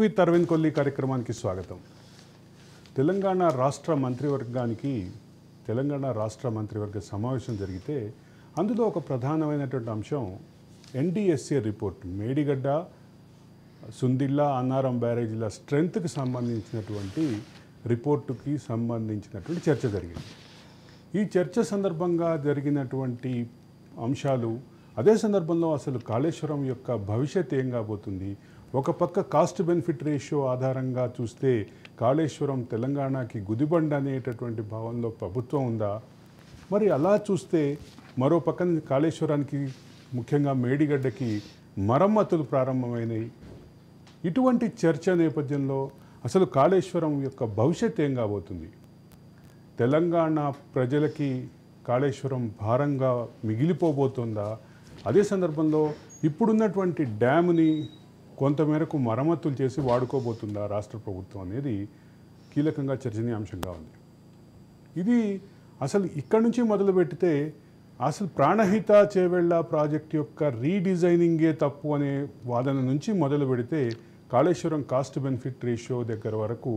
తక్ విత్ అరవింద్ కొల్లి కార్యక్రమానికి స్వాగతం. తెలంగాణ రాష్ట్ర మంత్రివర్గ సమావేశం జరిగితే అందులో ఒక ప్రధానమైనటువంటి అంశం ఎన్డీఎస్ఏ రిపోర్ట్, మేడిగడ్డ, సుందిల్లా, అన్నారం బ్యారేజీల స్ట్రెంత్కి సంబంధించినటువంటి రిపోర్టుకి సంబంధించినటువంటి చర్చ జరిగింది. ఈ చర్చ సందర్భంగా జరిగినటువంటి అంశాలు, అదే సందర్భంలో అసలు కాళేశ్వరం యొక్క భవిష్యత్ ఏం కాబోతుంది, ఒక పక్క కాస్ట్ బెనిఫిట్ రేషియో ఆధారంగా చూస్తే కాళేశ్వరం తెలంగాణకి గుదిబండ అనేటటువంటి భావనలో ప్రభుత్వం ఉందా, మరి అలా చూస్తే మరో పక్కన కాళేశ్వరానికి ముఖ్యంగా మేడిగడ్డకి మరమ్మతులు ప్రారంభమైనవి. ఇటువంటి చర్చ నేపథ్యంలో అసలు కాళేశ్వరం యొక్క భవిష్యత్ ఏం కాబోతుంది, తెలంగాణ ప్రజలకి కాళేశ్వరం భారంగా మిగిలిపోబోతుందా, అదే సందర్భంలో ఇప్పుడున్నటువంటి డ్యాముని కొంతమేరకు మరమ్మతులు చేసి వాడుకోబోతుందా రాష్ట్ర ప్రభుత్వం అనేది కీలకంగా చర్చనీయాంశంగా ఉంది. ఇది అసలు ఇక్కడి నుంచి మొదలు పెడితే అసలు ప్రాణహిత చేవెళ్ళ ప్రాజెక్ట్ యొక్క రీడిజైనింగే తప్పు అనే వాదన నుంచి మొదలు పెడితే కాళేశ్వరం కాస్ట్ బెనిఫిట్ రేషియో దగ్గర వరకు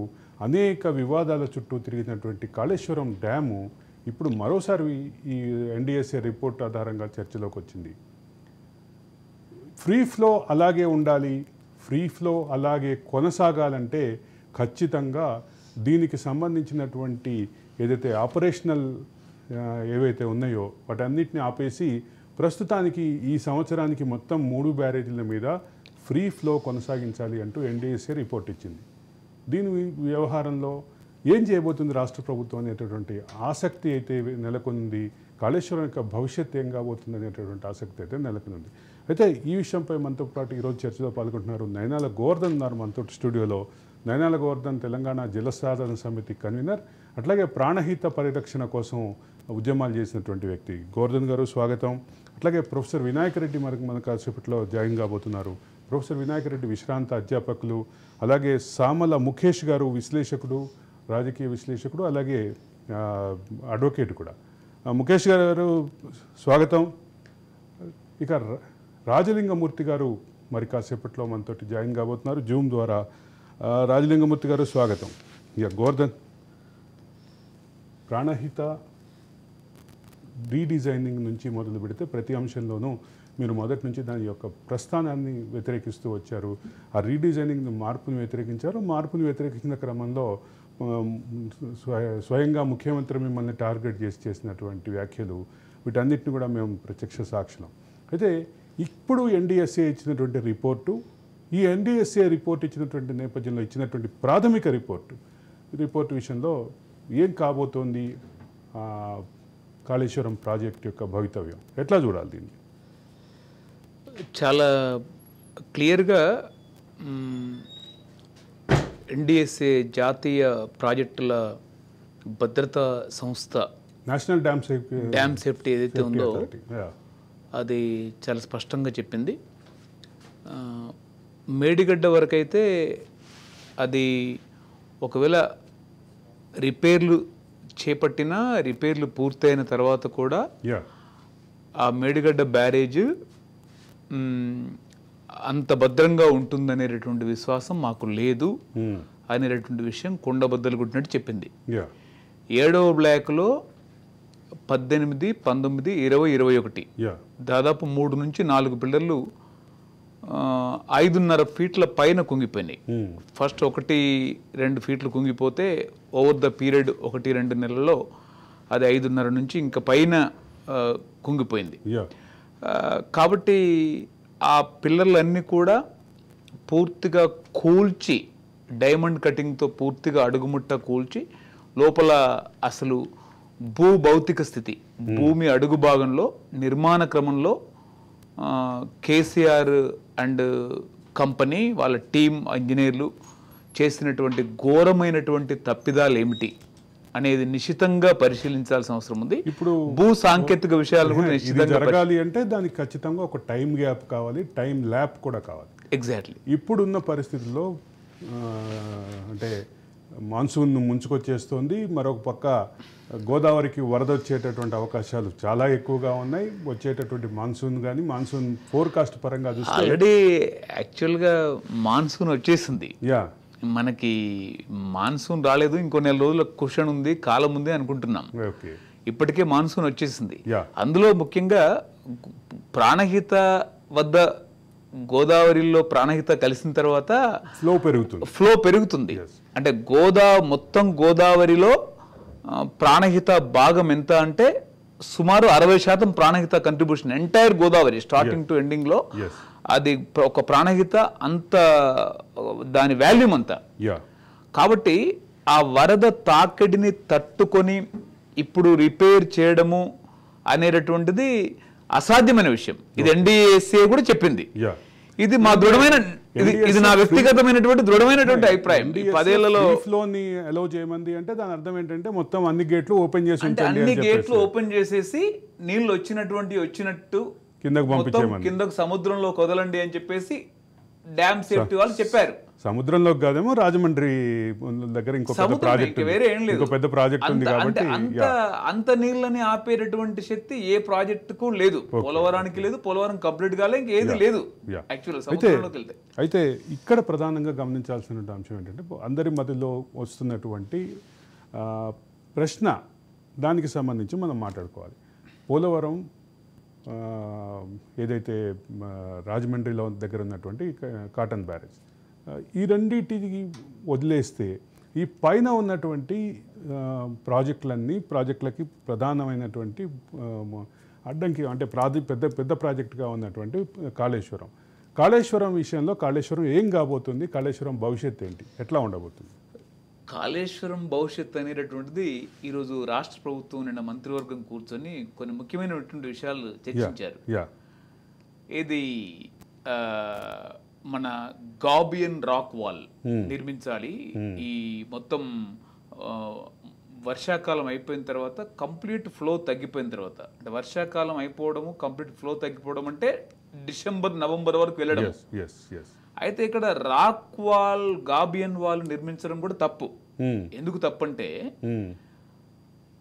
అనేక వివాదాల చుట్టూ తిరిగినటువంటి కాళేశ్వరం డ్యాము ఇప్పుడు మరోసారి ఈ ఎన్డీఎస్ఏ రిపోర్ట్ ఆధారంగా చర్చలోకి వచ్చింది. ఫ్రీ ఫ్లో అలాగే ఉండాలి, ఫ్రీ ఫ్లో అలాగే కొనసాగాలంటే ఖచ్చితంగా దీనికి సంబంధించినటువంటి ఏదైతే ఆపరేషనల్ ఏవైతే ఉన్నాయో వాటన్నిటిని ఆపేసి ప్రస్తుతానికి ఈ సంవత్సరానికి మొత్తం 3 బ్యారేజీల మీద ఫ్రీ ఫ్లో కొనసాగించాలి అంటూ ఎన్డీఎస్ఏ రిపోర్ట్ ఇచ్చింది. దీని వ్యవహారంలో ఏం చేయబోతుంది రాష్ట్ర ప్రభుత్వం అనేటటువంటి ఆసక్తి అయితే నెలకొంది. కాళేశ్వరం యొక్క భవిష్యత్ ఏం కాబోతుంది అనేటటువంటి ఆసక్తి అయితే నెలకొంది. అయితే ఈ విషయంపై మనతో పాటు ఈరోజు చర్చలో పాల్గొంటున్నారు నయనాల గోవర్ధన్ ఉన్నారు మనతో స్టూడియోలో. నయనాల గోవర్ధన్ తెలంగాణ జలసాధన సమితి కన్వీనర్, అట్లాగే ప్రాణహిత పరిరక్షణ కోసం ఉద్యమాలు చేసినటువంటి వ్యక్తి. గోవర్ధన్ గారు స్వాగతం. అట్లాగే ప్రొఫెసర్ వినాయక్ రెడ్డి మన కాసేపట్లో జాయిన్ కాబోతున్నారు. ప్రొఫెసర్ వినాయక్ రెడ్డి విశ్రాంత అధ్యాపకులు, అలాగే సామల ముఖేష్ గారు విశ్లేషకుడు, రాజకీయ విశ్లేషకుడు, అలాగే అడ్వకేట్ కూడా. ముఖేష్ గారు స్వాగతం. ఇక రాజలింగమూర్తి గారు మరి కాసేపట్లో మనతోటి జాయిన్ కాబోతున్నారు జూమ్ ద్వారా. రాజలింగమూర్తి గారు స్వాగతం. ఇక గోవర్ధన్, ప్రాణహిత రీడిజైనింగ్ నుంచి మొదలు పెడితే ప్రతి అంశంలోనూ మీరు మొదటి నుంచి దాని యొక్క ప్రస్థానాన్ని వ్యతిరేకిస్తూ వచ్చారు. ఆ రీడిజైనింగ్ మార్పుని వ్యతిరేకించారు. మార్పుని వ్యతిరేకించిన క్రమంలో స్వయంగా ముఖ్యమంత్రి మిమ్మల్ని టార్గెట్ చేసినటువంటి వ్యాఖ్యలు, వీటన్నిటిని కూడా మేము ప్రత్యక్ష సాక్షులం. అయితే ఇప్పుడు ఎన్డీఎస్ఏ ఇచ్చినటువంటి రిపోర్టు, ఈ ఎన్డీఎస్ఏ రిపోర్ట్ ఇచ్చినటువంటి నేపథ్యంలో ఇచ్చినటువంటి ప్రాథమిక రిపోర్టు విషయంలో ఏం కాబోతోంది, కాళేశ్వరం ప్రాజెక్ట్ యొక్క భవితవ్యం ఎట్లా చూడాలి దీన్ని? చాలా క్లియర్గా ఎన్డీఎస్ఏ జాతీయ ప్రాజెక్టుల భద్రతా సంస్థ, నేషనల్ డ్యామ్ సేఫ్టీ ఏదైతే ఉందో అది చాలా స్పష్టంగా చెప్పింది. మేడిగడ్డ వరకైతే అది ఒకవేళ రిపేర్లు చేపట్టినా, రిపేర్లు పూర్తయిన తర్వాత కూడా ఆ మేడిగడ్డ బ్యారేజ్ అంత భద్రంగా ఉంటుందనేటటువంటి విశ్వాసం మాకు లేదు అనేటటువంటి విషయం కుండబద్దలు కొట్టినట్టు చెప్పింది. 7వ బ్లాక్లో 18, 19, 20, 21 దాదాపు 3 నుంచి 4 పిల్లర్లు 5.5 ఫీట్ల పైన కుంగిపోయినాయి. ఫస్ట్ 1-2 ఫీట్లు కుంగిపోతే ఓవర్ ద పీరియడ్ 1-2 నెలల్లో అది 5.5 నుంచి ఇంకా పైన కుంగిపోయింది. కాబట్టి ఆ పిల్లర్లన్నీ కూడా పూర్తిగా కూల్చి, డైమండ్ కటింగ్తో పూర్తిగా అడుగుముట్ట కూల్చి, లోపల అసలు భౌతిక స్థితి, భూమి అడుగు భాగంలో నిర్మాణ క్రమంలో కేసీఆర్ అండ్ కంపెనీ వాళ్ళ టీం ఇంజనీర్లు చేసినటువంటి ఘోరమైనటువంటి తప్పిదాలు ఏమిటి అనేది నిశితంగా పరిశీలించాల్సిన అవసరం ఉంది. ఇప్పుడు భూ సాంకేతిక విషయాలు కూడా జరగాలి అంటే దానికి ఖచ్చితంగా ఒక టైం గ్యాప్ కావాలి, టైం ల్యాప్ కూడా కావాలి. ఎగ్జాక్ట్లీ ఇప్పుడున్న పరిస్థితుల్లో అంటే మాన్సూన్ ముంచుకొచ్చేస్తోంది. మరొక పక్క గోదావరికి వరద వచ్చేటటువంటి అవకాశాలు చాలా ఎక్కువగా ఉన్నాయి. వచ్చేటటువంటి మాన్సూన్ కానీ మాన్సూన్ ఫోర్కాస్ట్ పరంగా చూస్తే ఆల్రెడీ యాక్చువల్గా మాన్సూన్ వచ్చేసింది. యా మనకి మాన్సూన్ రాలేదు, ఇంకో నెల రోజుల క్వశ్చన్ ఉంది, కాలం ఉంది అనుకుంటున్నాం. ఓకే, ఇప్పటికే మాన్సూన్ వచ్చేసింది. Yeah. అందులో ముఖ్యంగా ప్రాణహిత వద్ద గోదావరిలో ప్రాణహిత కలిసిన తర్వాత ఫ్లో పెరుగుతుంది. అంటే మొత్తం గోదావరిలో ప్రాణహిత భాగం ఎంత అంటే సుమారు 60% Pranahita contribution entire Godavari starting to ending లో అది ఒక ప్రాణహిత అంత దాని వాల్యూమ్ అంతా. కాబట్టి ఆ వరద తాకిడిని తట్టుకొని ఇప్పుడు రిపేర్ చేయడము అనేటటువంటిది అసాధ్యమైన విషయం. ఇది ఎన్డీఎస్ఏ కూడా చెప్పింది. ఇది మా దృఢమైన ఇది నా వ్యక్తిగతమైనటువంటి దృఢమైనటువంటి అభిప్రాయం. 10 ఏళ్లలో ఫ్లోని అలౌ చేయమంది అంటే దాని అర్థం ఏంటంటే మొత్తం అన్ని గేట్లు ఓపెన్ చేసి అంటే అన్ని గేట్లు ఓపెన్ చేసేసి నీళ్లు వచ్చినట్టు కిందకు సముద్రంలో వదలండి అని చెప్పేసి డ్యామ్ సేఫ్టీ వాళ్ళు చెప్పారు. సముద్రంలో కాదేమో రాజమండ్రి దగ్గర ఇంకో వేరే ఏం లేదు, పెద్ద ప్రాజెక్ట్ ఉంది కాబట్టి అంత నీళ్ళని ఆపేటటువంటి శక్తి ఏ ప్రాజెక్టుకు లేదు. పోలవరానికి లేదు, పోలవరం కంప్లీట్ కాలే, ఇంకేది లేదు. అయితే ఇక్కడ ప్రధానంగా గమనించాల్సిన అంశం ఏంటంటే అందరి మధ్యలో వస్తున్నటువంటి ప్రశ్న, దానికి సంబంధించి మనం మాట్లాడుకోవాలి. పోలవరం ఏదైతే రాజమండ్రిలో దగ్గర ఉన్నటువంటి కాటన్ బ్యారేజ్, ఈ రెండింటికి వదిలేస్తే ఈ పైన ఉన్నటువంటి ప్రాజెక్టులకి ప్రధానమైనటువంటి అడ్డంకి అంటే పెద్ద ప్రాజెక్టుగా ఉన్నటువంటి కాళేశ్వరం విషయంలో కాళేశ్వరం ఏం కాబోతుంది, కాళేశ్వరం భవిష్యత్తు ఏంటి, ఎట్లా ఉండబోతుంది? కాళేశ్వరం భవిష్యత్తు అనేటటువంటిది ఈరోజు రాష్ట్ర ప్రభుత్వం నిన్న మంత్రివర్గం కూర్చొని కొన్ని ముఖ్యమైనటువంటి విషయాలు చర్చించారు. ఇది మన గాబియన్ రాక్ వాల్ నిర్మించాలి. ఈ మొత్తం వర్షాకాలం అయిపోయిన తర్వాత కంప్లీట్ ఫ్లో తగ్గిపోయిన తర్వాత, అంటే వర్షాకాలం అయిపోవడము కంప్లీట్ ఫ్లో తగ్గిపోవడం అంటే డిసెంబర్ నవంబర్ వరకు వెళ్ళడం. అయితే ఇక్కడ రాక్ వాల్ గాబియన్ వాల్ నిర్మించడం కూడా తప్పు. ఎందుకు తప్పంటే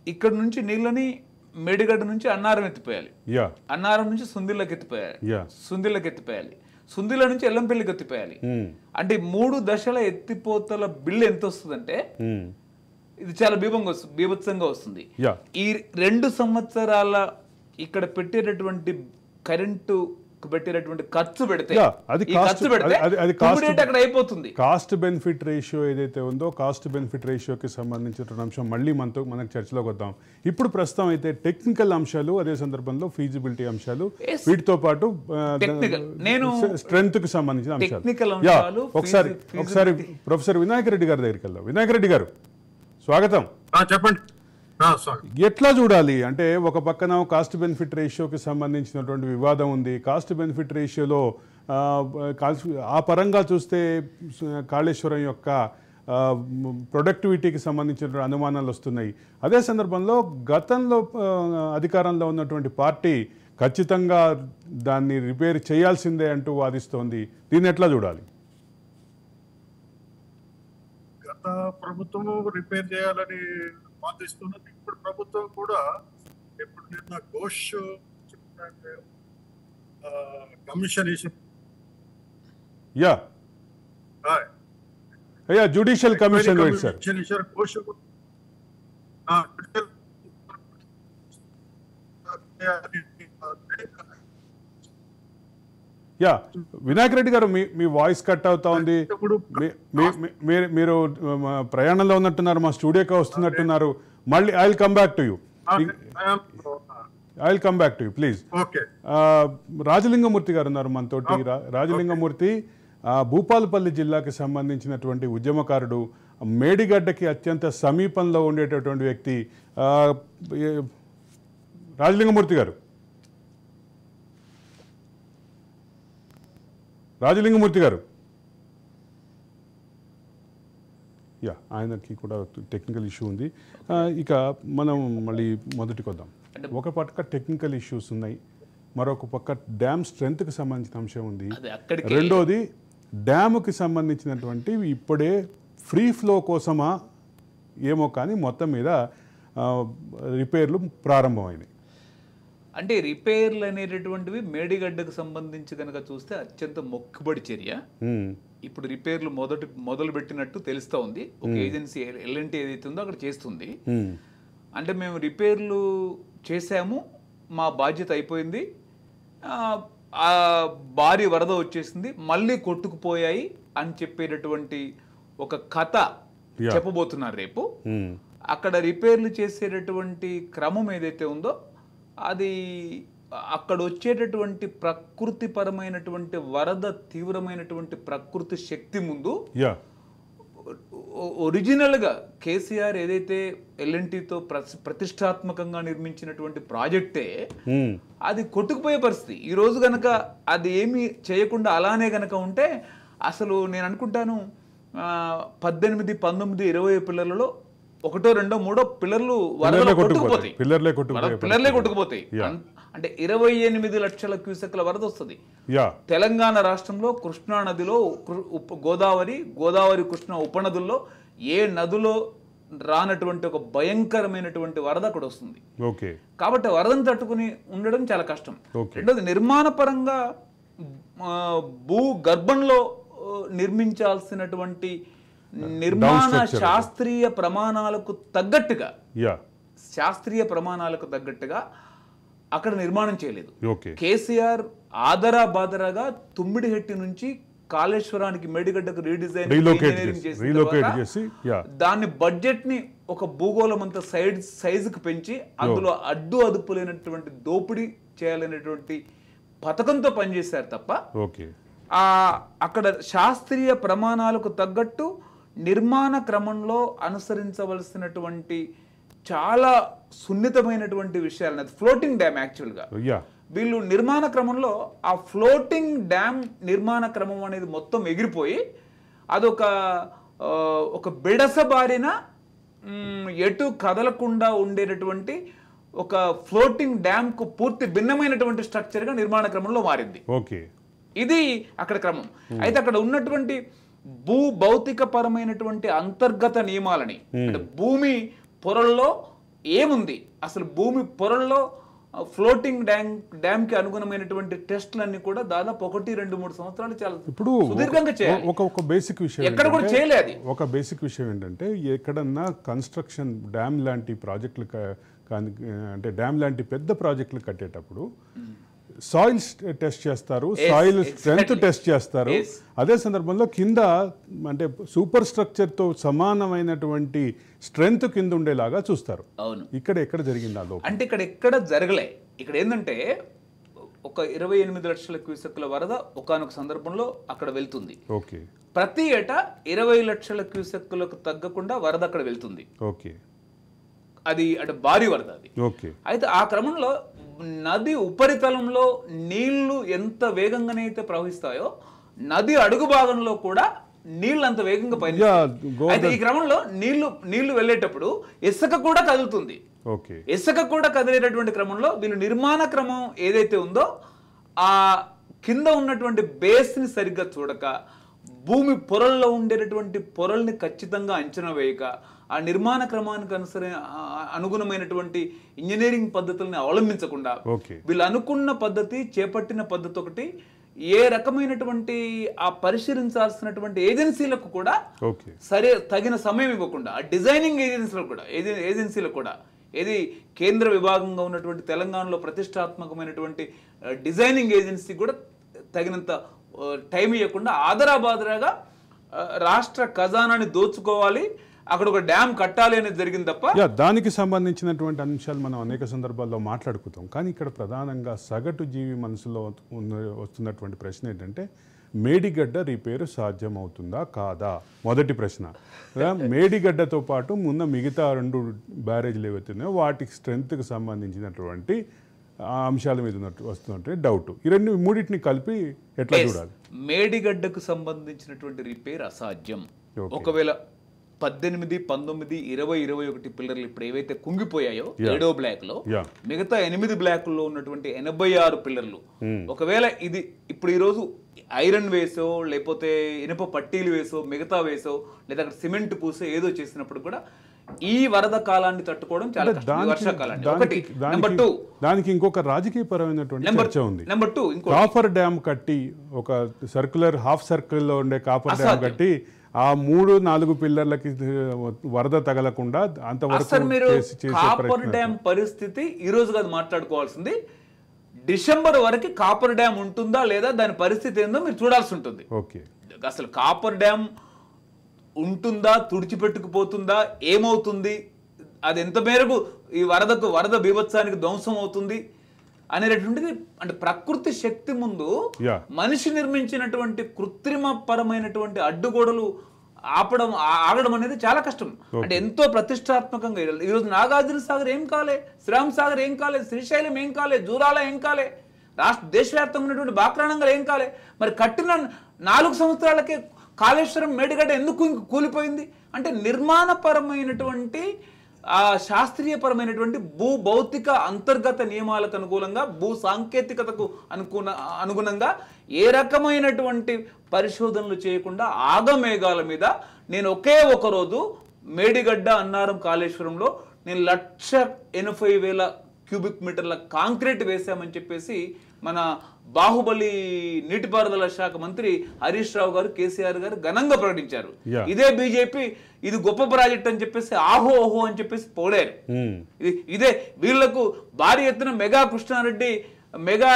ఇక్కడ నుంచి నీళ్ళని మేడిగడ్డ నుంచి అన్నారం ఎత్తిపోయాలి, అన్నారం నుంచి సుందిళ్ళకి ఎత్తిపోయాలి, సుందిల నుంచి ఎల్లంపల్లికి ఎత్తిపోయాలి. అంటే 3 దశల ఎత్తిపోతల బిల్లు ఎంత వస్తుందంటే ఇది చాలా బీభత్సంగా వస్తుంది. ఈ 2 సంవత్సరాల ఇక్కడ పెట్టేటటువంటి కరెంటు పెట్టేటటువంటి ఖర్చు పెడితే అక్కడ అయిపోతుంది. కాస్ట్ బెనిఫిట్ రేషియో ఏదైతే ఉందో కాస్ట్ బెనిఫిట్ రేషియోకి సంబంధించిన అంశం మళ్ళీ మనకు చర్చలోకి వద్దాం. ఇప్పుడు ప్రస్తుతం అయితే టెక్నికల్ అంశాలు, అదే సందర్భంలో ఫీజిబిలిటీ అంశాలు, వీటితో పాటు స్ట్రెంగ్త్ కి సంబంధించిన అంశాలు. ఒకసారి ప్రొఫెసర్ వినాయక్ రెడ్డి గారి దగ్గరికి వెళ్దాం. వినాయక్ రెడ్డి గారు స్వాగతం. చెప్పండి. ఎట్లా చూడాలి అంటే ఒక పక్కన కాస్ట్ బెనిఫిట్ రేషియోకి సంబంధించినటువంటి వివాదం ఉంది. కాస్ట్ బెనిఫిట్ రేషియోలో ఆ పరంగా చూస్తే కాళేశ్వరం యొక్క ప్రొడక్టివిటీకి సంబంధించిన అనుమానాలు వస్తున్నాయి. అదే సందర్భంలో గతంలో అధికారంలో ఉన్నటువంటి పార్టీ ఖచ్చితంగా దాన్ని రిపేర్ చేయాల్సిందే అంటూ వాదిస్తోంది. దీన్ని ఎట్లా చూడాలి? గత ప్రభుత్వం రిపేర్ చేయాలని వాదిస్తున్నది. ఇప్పుడు ప్రభుత్వం కూడా ఇప్పుడు నిన్న Ghosh commission judicial commission Ghosh Vinayak Reddy గారు మీ వాయిస్ కట్ అవుతా ఉంది. మీరు ప్రయాణంలో ఉన్నట్టున్నారు, మా స్టూడియోకి వస్తున్నట్టున్నారు. మళ్ళీ I will come back to you please. Rajalinga Murthy గారు ఉన్నారు మనతోటి. రాజలింగమూర్తి భూపాలపల్లి జిల్లాకి సంబంధించినటువంటి ఉద్యమకారుడు, మేడిగడ్డకి అత్యంత సమీపంలో ఉండేటటువంటి వ్యక్తి. రాజలింగమూర్తి గారు ఆయనకి కూడా టెక్నికల్ ఇష్యూ ఉంది. ఇక మనం మళ్ళీ మొదటికి వద్దాం. ఒక పక్క టెక్నికల్ ఇష్యూస్ ఉన్నాయి, మరొక పక్క డ్యామ్ స్ట్రెంగ్త్కి సంబంధించిన అంశం ఉంది. రెండోది డ్యాముకి సంబంధించినటువంటి ఇప్పుడే ఫ్రీ ఫ్లో కోసమా ఏమో కానీ మొత్తం మీద రిపేర్లు ప్రారంభమైనాయి. అంటే రిపేర్లు అనేటటువంటివి మేడిగడ్డకు సంబంధించి కనుక చూస్తే అత్యంత మొక్కుబడి చర్య. ఇప్పుడు రిపేర్లు మొదలు పెట్టినట్టు తెలుస్తూ ఉంది. ఒక ఏజెన్సీ ఎల్ఎన్టీ ఏదైతే ఉందో అక్కడ చేస్తుంది. అంటే మేము రిపేర్లు చేసాము, మా బాధ్యత అయిపోయింది, ఆ భారీ వరద వచ్చేసింది, మళ్ళీ కొట్టుకుపోయాయి అని చెప్పేటటువంటి ఒక కథ చెప్పబోతున్నారు రేపు. అక్కడ రిపేర్లు చేసేటటువంటి క్రమం ఏదైతే ఉందో అది అక్కడ వచ్చేటటువంటి ప్రకృతిపరమైనటువంటి వరద, తీవ్రమైనటువంటి ప్రకృతి శక్తి ముందు ఒరిజినల్గా కేసీఆర్ ఏదైతే ఎల్ఎన్టీతో ప్రతిష్టాత్మకంగా నిర్మించినటువంటి ప్రాజెక్టే అది కొట్టుకుపోయే పరిస్థితి. ఈ రోజు గనక అది ఏమీ చేయకుండా అలానే గనక ఉంటే అసలు నేను అనుకుంటాను 18, 19, 20 పిల్లర్లలో 1, 2, 3 పిల్లర్లు వరదలో కొట్టుకుపోతాయి. పిల్లర్లే కొట్టుకుపోతాయి. అంటే 28 లక్షల క్యూసెక్ల వరద వస్తుంది. తెలంగాణ రాష్ట్రంలో కృష్ణా నదిలో గోదావరి కృష్ణా ఉపనదుల్లో ఏ నదులో రానటువంటి ఒక భయంకరమైనటువంటి వరద అక్కడ వస్తుంది. కాబట్టి వరదను తట్టుకుని ఉండడం చాలా కష్టం. రెండోది నిర్మాణ పరంగా భూ గర్భంలో నిర్మించాల్సినటువంటి నిర్మాణ శాస్త్రీయ ప్రమాణాలకు తగ్గట్టుగా అక్కడ నిర్మాణం చేయలేదు. కేసీఆర్ ఆదరా బాదరాగా తుమ్మిడిహెట్టి నుంచి కాళేశ్వరానికి మేడిగడ్డకు రీడిజైన్ చేసి దాన్ని బడ్జెట్ ని ఒక భూగోళం అంతా సైజుకు పెంచి అందులో అదుపు లేనటువంటి దోపిడీ చేయాలనేటువంటి పథకంతో పనిచేశారు తప్ప అక్కడ శాస్త్రీయ ప్రమాణాలకు తగ్గట్టు నిర్మాణ క్రమంలో అనుసరించవలసినటువంటి చాలా సున్నితమైనటువంటి విషయాలు. అది ఫ్లోటింగ్ డ్యామ్. యాక్చువల్గా వీళ్ళు నిర్మాణ క్రమంలో ఆ ఫ్లోటింగ్ డ్యామ్ నిర్మాణ క్రమం అనేది మొత్తం ఎగిరిపోయి అదొక బిడసబారిన ఎటు కదలకుండా ఉండేటటువంటి ఒక ఫ్లోటింగ్ డ్యామ్ కు పూర్తి భిన్నమైనటువంటి స్ట్రక్చర్ గా నిర్మాణ క్రమంలో మారింది. ఇది అక్కడ క్రమం. అయితే అక్కడ ఉన్నటువంటి భౌతిక పరమైనటువంటి అంతర్గత నియమాలని, అంటే భూమి పొరల్లో ఏముంది, అసలు భూమి పొరల్లో ఫ్లోటింగ్ డ్యామ్ కి అనుగుణమైనటువంటి టెస్ట్లన్నీ కూడా దాదాపు 1, 2, 3 సంవత్సరాలు చాలా సుదీర్ఘంగా చేయాలి. ఒక బేసిక్ విషయం ఎక్కడ కూడా చేయలేదు. ఒక బేసిక్ విషయం ఏంటంటే ఎక్కడన్నా కన్స్ట్రక్షన్ డ్యామ్ లాంటి ప్రాజెక్టులు అంటే డ్యామ్ లాంటి పెద్ద ప్రాజెక్టులు కట్టేటప్పుడు సాయిల్ టెస్ట్ చేస్తారు, సాయిల్ స్ట్రెంగ్త్ టెస్ట్ చేస్తారు. అదే సందర్భంలో కింద అంటే సూపర్ స్ట్రక్చర్తో సమానమైనటువంటి స్ట్రెంగ్త్ కింద ఉండేలాగా చూస్తారు. అవును, ఎక్కడ జరిగిందా? అంటే ఇక్కడ ఎక్కడ జరగలే. ఇక్కడ ఏంటంటే ఒక 28 లక్షల క్యూసెక్ల వరద ఒకానొక సందర్భంలో అక్కడ వెళ్తుంది. ప్రతి ఏటా 20 లక్షల క్యూసెక్లకు తగ్గకుండా వరద అక్కడ వెళ్తుంది. అది అంటే భారీ వరద అది. అయితే ఆ క్రమంలో నది ఉపరితలంలో నీళ్లు ఎంత వేగంగానైతే ప్రవహిస్తాయో నది అడుగు భాగంలో కూడా నీళ్లు అంత వేగంగా పయనిస్తాయి. అయితే ఈ క్రమంలో నీళ్లు వెళ్ళేటప్పుడు ఇసుక కూడా కదులుతుంది. ఇసుక కూడా కదిలేటటువంటి క్రమంలో వీళ్ళు నిర్మాణ క్రమం ఏదైతే ఉందో ఆ కింద ఉన్నటువంటి బేస్ ని సరిగ్గా చూడక, భూమి పొరల్లో ఉండేటటువంటి పొరల్ని ఖచ్చితంగా అంచనా వేయక, ఆ నిర్మాణ క్రమానికి అనుగుణమైనటువంటి ఇంజనీరింగ్ పద్ధతుల్ని అవలంబించకుండా వీళ్ళు అనుకున్న పద్ధతి, చేపట్టిన పద్ధతి ఒకటి, ఏ రకమైనటువంటి ఆ పరిశీలించాల్సినటువంటి ఏజెన్సీలకు కూడా తగిన సమయం ఇవ్వకుండా, ఆ డిజైనింగ్ ఏజెన్సీలకు కూడా ఏది కేంద్ర విభాగంగా ఉన్నటువంటి తెలంగాణలో ప్రతిష్టాత్మకమైనటువంటి డిజైనింగ్ ఏజెన్సీ కూడా తగినంత టైం ఇవ్వకుండా ఆదరాబాదరాగా రాష్ట్ర ఖజానాని దోచుకోవాలి, అక్కడ ఒక డ్యామ్ కట్టాలి అనేది జరిగింది తప్ప. దానికి సంబంధించినటువంటి అంశాలు మనం అనేక సందర్భాల్లో మాట్లాడుకుంటాం. కానీ ఇక్కడ ప్రధానంగా సగటు జీవి మనసులో వస్తున్నటువంటి ప్రశ్న ఏంటంటే మేడిగడ్డ రిపేరు సాధ్యమవుతుందా కాదా? మొదటి ప్రశ్న. మేడిగడ్డతో పాటు మిగతా 2 బ్యారేజ్లు ఏవైతున్నాయో వాటికి స్ట్రెంగ్త్కి సంబంధించినటువంటి అంశాల మీద వస్తున్నట్టు డౌట్. ఈ మూడింటిని కలిపి ఎట్లా చూడాలి? మేడిగడ్డకు సంబంధించినటువంటి రిపేర్ అసాధ్యం. ఒకవేళ 18, 19, 20, 21 పిల్లర్లు ఇప్పుడు ఏవైతే కుంగిపోయాయో 7వ బ్లాక్ లో, మిగతా 8 బ్లాకుల్లో ఉన్నటువంటి 86 పిల్లర్లు ఒకవేళ ఇది ఇప్పుడు ఈ రోజు ఐరన్ వేసో లేకపోతే ఇనుప పట్టీలు వేసో మిగతా వేసో లేదా అక్కడ సిమెంట్ పూసో ఏదో చేసినప్పుడు కూడా ఈ వరద కాలాన్ని తట్టుకోవడం చాలా కష్టం. ఈ వర్షాకాలాన్ని ఒకటి. నెంబర్ 2 దానికి ఇంకొక రాజకీయపరమైనటువంటి చర్చ ఉంది. నెంబర్ 2 ఇంకో కాపర్ డ్యామ్ కట్టి ఒక సర్క్యులర్ హాఫ్ సర్కిల్లో ఉండే కాపర్ డ్యామ్ కట్టి ఆ 3-4 పిల్లర్లకి వరద తగలకుండా అంతవరకు మీరు కాపర్ డ్యామ్ పరిస్థితి ఈ రోజు కాదు మాట్లాడుకోవాల్సింది. డిసెంబర్ వరకు కాపర్ డ్యామ్ ఉంటుందా లేదా దాని పరిస్థితి ఏందో మీరు చూడాల్సి ఉంటుంది. ఓకే, అసలు కాపర్ డ్యామ్ ఉంటుందా, తుడిచిపెట్టుకుపోతుందా, ఏమవుతుంది, అది ఎంత మేరకు ఈ వరద బీభత్సానికి ధ్వంసం అవుతుంది అనేటటువంటిది. అంటే ప్రకృతి శక్తి ముందు మనిషి నిర్మించినటువంటి కృత్రిమ పరమైనటువంటి అడ్డుగోడలు ఆగడం అనేది చాలా కష్టం. అంటే ఎంతో ప్రతిష్టాత్మకంగా ఈరోజు నాగార్జున సాగర్ ఏం కాలే, శ్రీరామ్ సాగర్ ఏం కాలే, శ్రీశైలం ఏం కాలే, జూరాల ఏం కాలే, దేశవ్యాప్తంగా ఉన్నటువంటి బాక్రానంగల్ ఏం కాలే. మరి కట్టిన 4 సంవత్సరాలకే కాళేశ్వరం మేడిగడ్డ ఎందుకు కూలిపోయింది అంటే నిర్మాణపరమైనటువంటి శాస్త్రీయపరమైనటువంటి భూ భౌతిక అంతర్గత నియమాలకు అనుకూలంగా భూ సాంకేతికతకు అనుగుణంగా ఏ రకమైనటువంటి పరిశోధనలు చేయకుండా ఆగమేఘాల మీద నేను ఒకే ఒక రోజు మేడిగడ్డ అన్నారం కాళేశ్వరంలో నేను 1,80,000 క్యూబిక్ మీటర్ల కాంక్రీట్ వేశామని చెప్పేసి మన బాహుబలి నీటిపారుదల శాఖ మంత్రి హరీష్ రావు గారు, కేసీఆర్ గారు ఘనంగా ప్రకటించారు. ఇదే బీజేపీ ఇది గొప్ప ప్రాజెక్ట్ అని చెప్పేసి ఓహో అని చెప్పేసి పోడారు. ఇదే వీళ్లకు భారీ ఎత్తున మెగా కృష్ణారెడ్డి మెగా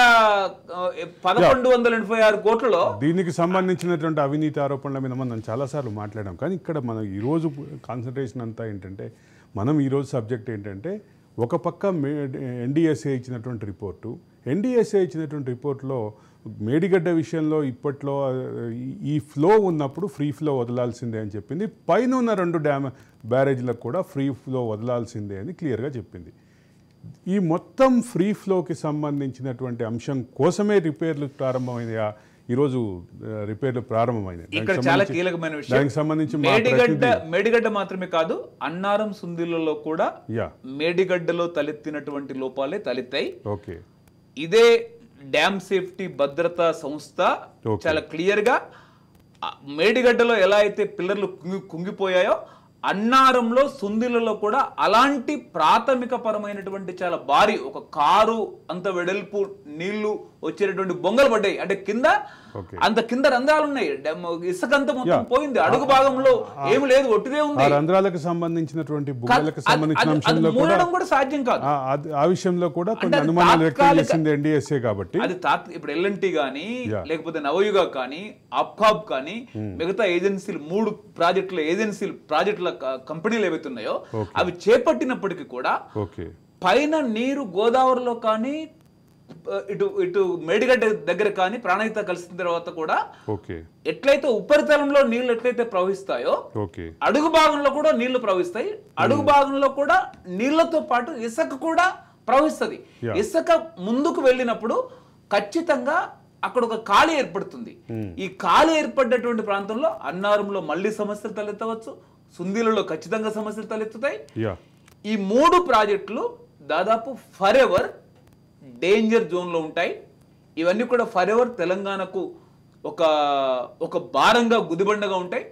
1,186 కోట్లలో దీనికి సంబంధించినటువంటి అవినీతి ఆరోపణల మీద మనం చాలాసార్లు మాట్లాడాం. కానీ ఇక్కడ మనం ఈరోజు కాన్సన్ట్రేషన్ అంతా ఏంటంటే మనం ఈరోజు సబ్జెక్ట్ ఏంటంటే ఒక పక్క ఎన్డీఎస్ఏ ఇచ్చినటువంటి రిపోర్టు, ఎన్డీఎస్ఏ ఇచ్చినటువంటి రిపోర్ట్లో మేడిగడ్డ విషయంలో ఇప్పట్లో ఈ ఫ్లో ఉన్నప్పుడు ఫ్రీ ఫ్లో వదలాల్సిందే అని చెప్పింది. పైన ఉన్న 2 బ్యారేజ్లకు కూడా ఫ్రీ ఫ్లో వదలాల్సిందే అని క్లియర్గా చెప్పింది. ఈ మొత్తం ఫ్రీ ఫ్లోకి సంబంధించినటువంటి అంశం కోసమే రిపేర్లు ప్రారంభమైనయా? ఈరోజు రిపేర్లు ప్రారంభమైనాయి. ఇక్కడ చాలా కీలకమైన విషయం. దానికి సంబంధించి మేడిగడ్డ మాత్రమే కాదు, అన్నారం సుందిళ్లలో కూడా మేడిగడ్డలో తలెత్తినటువంటి లోపాలే తలెత్తాయి. ఓకే, ఇదే డ్యామ్ సేఫ్టీ భద్రతా సంస్థ చాలా క్లియర్ గా మేడిగడ్డలో ఎలా అయితే పిల్లర్లు కుంగిపోయాయో అన్నారంలో సుందిలలో కూడా అలాంటి ప్రాథమిక పరమైనటువంటి చాలా భారీ ఒక కారు అంత వెడల్పు నీళ్లు వచ్చేటటువంటి బొంగలు పడ్డాయి. అంటే కింద అంత కింద రంధ్రాలు ఉన్నాయి, ఇసుకంతా మొత్తం పోయింది, అడుగు భాగంలో ఏమి లేదు, ఒట్టిదే ఉంది. రంధ్రాలకు సంబంధించినటువంటి బుగ్గలకు సంబంధించిన అంశంలో కూడా సాధ్యం కాదు. ఆ విషయంలో కూడా కొన్ని అనుమానాలు వ్యక్తం చేసింది ఎన్డీఎస్ఏ. కాబట్టి అది ఇప్పుడు ఎల్ఎన్టీ కానీ లేకపోతే నవయుగ కానీ అప్కాబ్ కానీ మిగతా ఏజెన్సీలు 3 ప్రాజెక్టుల కంపెనీలు ఏవైతే ఉన్నాయో అవి చేపట్టినప్పటికీ కూడా పైన నీరు గోదావరిలో కానీ ఇటు మేడిగడ్డ దగ్గర కానీ ప్రాణహిత కలిసిన తర్వాత కూడా ఎట్లయితే ఉపరితలంలో నీళ్లు ఎట్లయితే ప్రవహిస్తాయో అడుగు భాగంలో కూడా నీళ్లు ప్రవహిస్తాయి. అడుగు భాగంలో కూడా నీళ్లతో పాటు ఇసుక కూడా ప్రవహిస్తుంది. ఇసుక ముందుకు వెళ్ళినప్పుడు ఖచ్చితంగా అక్కడ ఒక ఖాళీ ఏర్పడుతుంది. ఈ ఖాళీ ఏర్పడినటువంటి ప్రాంతంలో అన్నారంలో మళ్లీ సమస్యలు తలెత్తవచ్చు, సుందీలలో ఖచ్చితంగా సమస్యలు తలెత్తుతాయి. ఈ 3 ప్రాజెక్టులు దాదాపు ఫర్ ఎవర్ డేంజర్ జోన్లో ఉంటాయి. ఇవన్నీ కూడా ఫర్ ఎవర్ తెలంగాణకు ఒక భారంగా గుదిబండగా ఉంటాయి.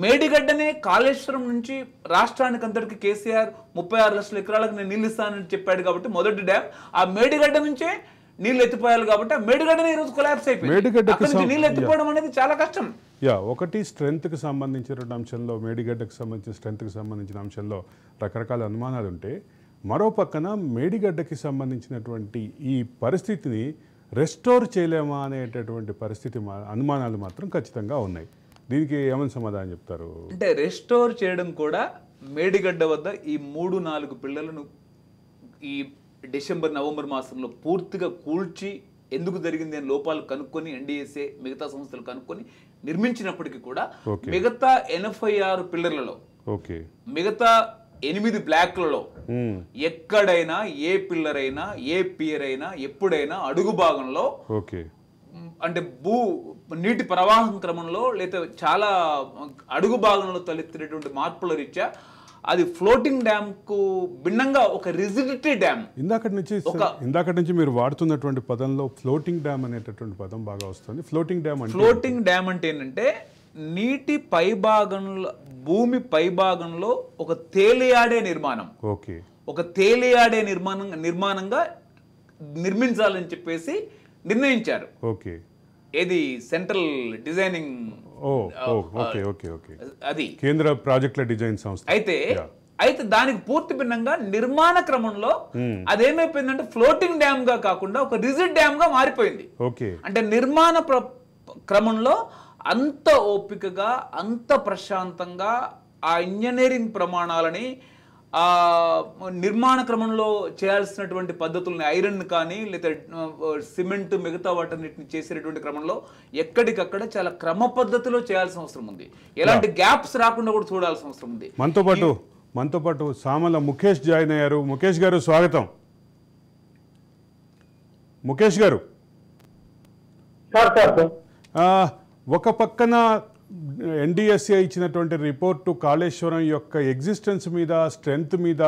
మేడిగడ్డనే కాళేశ్వరం నుంచి రాష్ట్రానికి అంతటికి కేసీఆర్ 36 లక్షల ఎకరాలకు నేను నీళ్ళు ఇస్తానని చెప్పాడు కాబట్టి మొదటి డ్యామ్ ఆ మేడిగడ్డ నుంచే నీళ్ళు ఎత్తిపోయాలి కాబట్టి ఆ మేడిగడ్డనే ఈరోజు కొలాప్స్ అయిపోయింది. నీళ్ళు ఎత్తిపోవడం అనేది చాలా కష్టం. ఒకటి స్ట్రెంత్కి సంబంధించిన అంశంలో మేడిగడ్డకు సంబంధించిన స్ట్రెంత్కి సంబంధించిన అంశంలో రకరకాల అనుమానాలు ఉంటే, మరో పక్కన మేడిగడ్డకి సంబంధించినటువంటి ఈ పరిస్థితిని రెస్టోర్ చేయలేమా అనేటటువంటి పరిస్థితి అనుమానాలు మాత్రం ఖచ్చితంగా ఉన్నాయి. దీనికి ఏమని సమాధానం చెప్తారు? అంటే రెస్టోర్ చేయడం కూడా మేడిగడ్డ వద్ద ఈ 3-4 పిల్లలను ఈ డిసెంబర్-నవంబర్ మాసంలో పూర్తిగా కూల్చి ఎందుకు జరిగింది అని లోపాలు కనుక్కొని ఎన్డీఎస్ఏ మిగతా సంస్థలు కనుక్కొని నిర్మించినప్పటికీ కూడా మిగతా 86 పిల్లర్లలో మిగతా 8 బ్లాక్లలో ఎక్కడైనా ఏ పిల్లర్ అయినా ఏ పియర్ అయినా ఎప్పుడైనా అడుగు భాగంలో అంటే నీటి ప్రవాహం క్రమంలో లేదా చాలా అడుగు భాగంలో తలెత్తినటువంటి మార్పుల రీత్యా అది ఫ్లోటింగ్ డ్యామ్ కు భిన్నంగా ఒక రిజిడిటీ డ్యామ్. ఇందాకటి నుంచి మీరు వాడుతున్నటువంటి పదంలో ఫ్లోటింగ్ డ్యామ్ అనేటటువంటి పదం బాగా వస్తుంది. ఫ్లోటింగ్ డ్యామ్ అంటే ఏంటంటే నీటి పైభాగంలో, భూమి పైభాగంలో ఒక తేలియాడే నిర్మాణం, ఒక తేలియాడే నిర్మాణంగా నిర్మించాలని చెప్పేసి నిర్ణయించారు. ఏది సెంట్రల్ డిజైనింగ్, అది కేంద్ర ప్రాజెక్టుల డిజైన్ సంస్థ. అయితే దానికి పూర్తి భిన్నంగా నిర్మాణ క్రమంలో అదేమైపోయిందంటే ఫ్లోటింగ్ డ్యామ్ గా కాకుండా ఒక రిజిడ్ డ్యామ్ గా మారిపోయింది. అంటే నిర్మాణ క్రమంలో అంత ఓపికగా, అంత ప్రశాంతంగా ఆ ఇంజనీరింగ్ ప్రమాణాలని, ఆ నిర్మాణ క్రమంలో చేయాల్సినటువంటి పద్ధతుల్ని, ఐరన్ కానీ లేదా సిమెంట్ మిగతా వాటన్నిటిని చేసేటువంటి క్రమంలో ఎక్కడికక్కడ చాలా క్రమ పద్ధతిలో చేయాల్సిన అవసరం ఉంది. ఎలాంటి గ్యాప్స్ రాకుండా కూడా చూడాల్సిన అవసరం ఉంది. మనతో పాటు సామల ముఖేష్ జాయిన్ అయ్యారు. ముఖేష్ గారు స్వాగతం. ముఖేష్ గారు, ఒక పక్కన ఎన్డిఎస్ఏ ఇచ్చినటువంటి రిపోర్టు కాళేశ్వరం యొక్క ఎగ్జిస్టెన్స్ మీద, స్ట్రెంగ్త్ మీద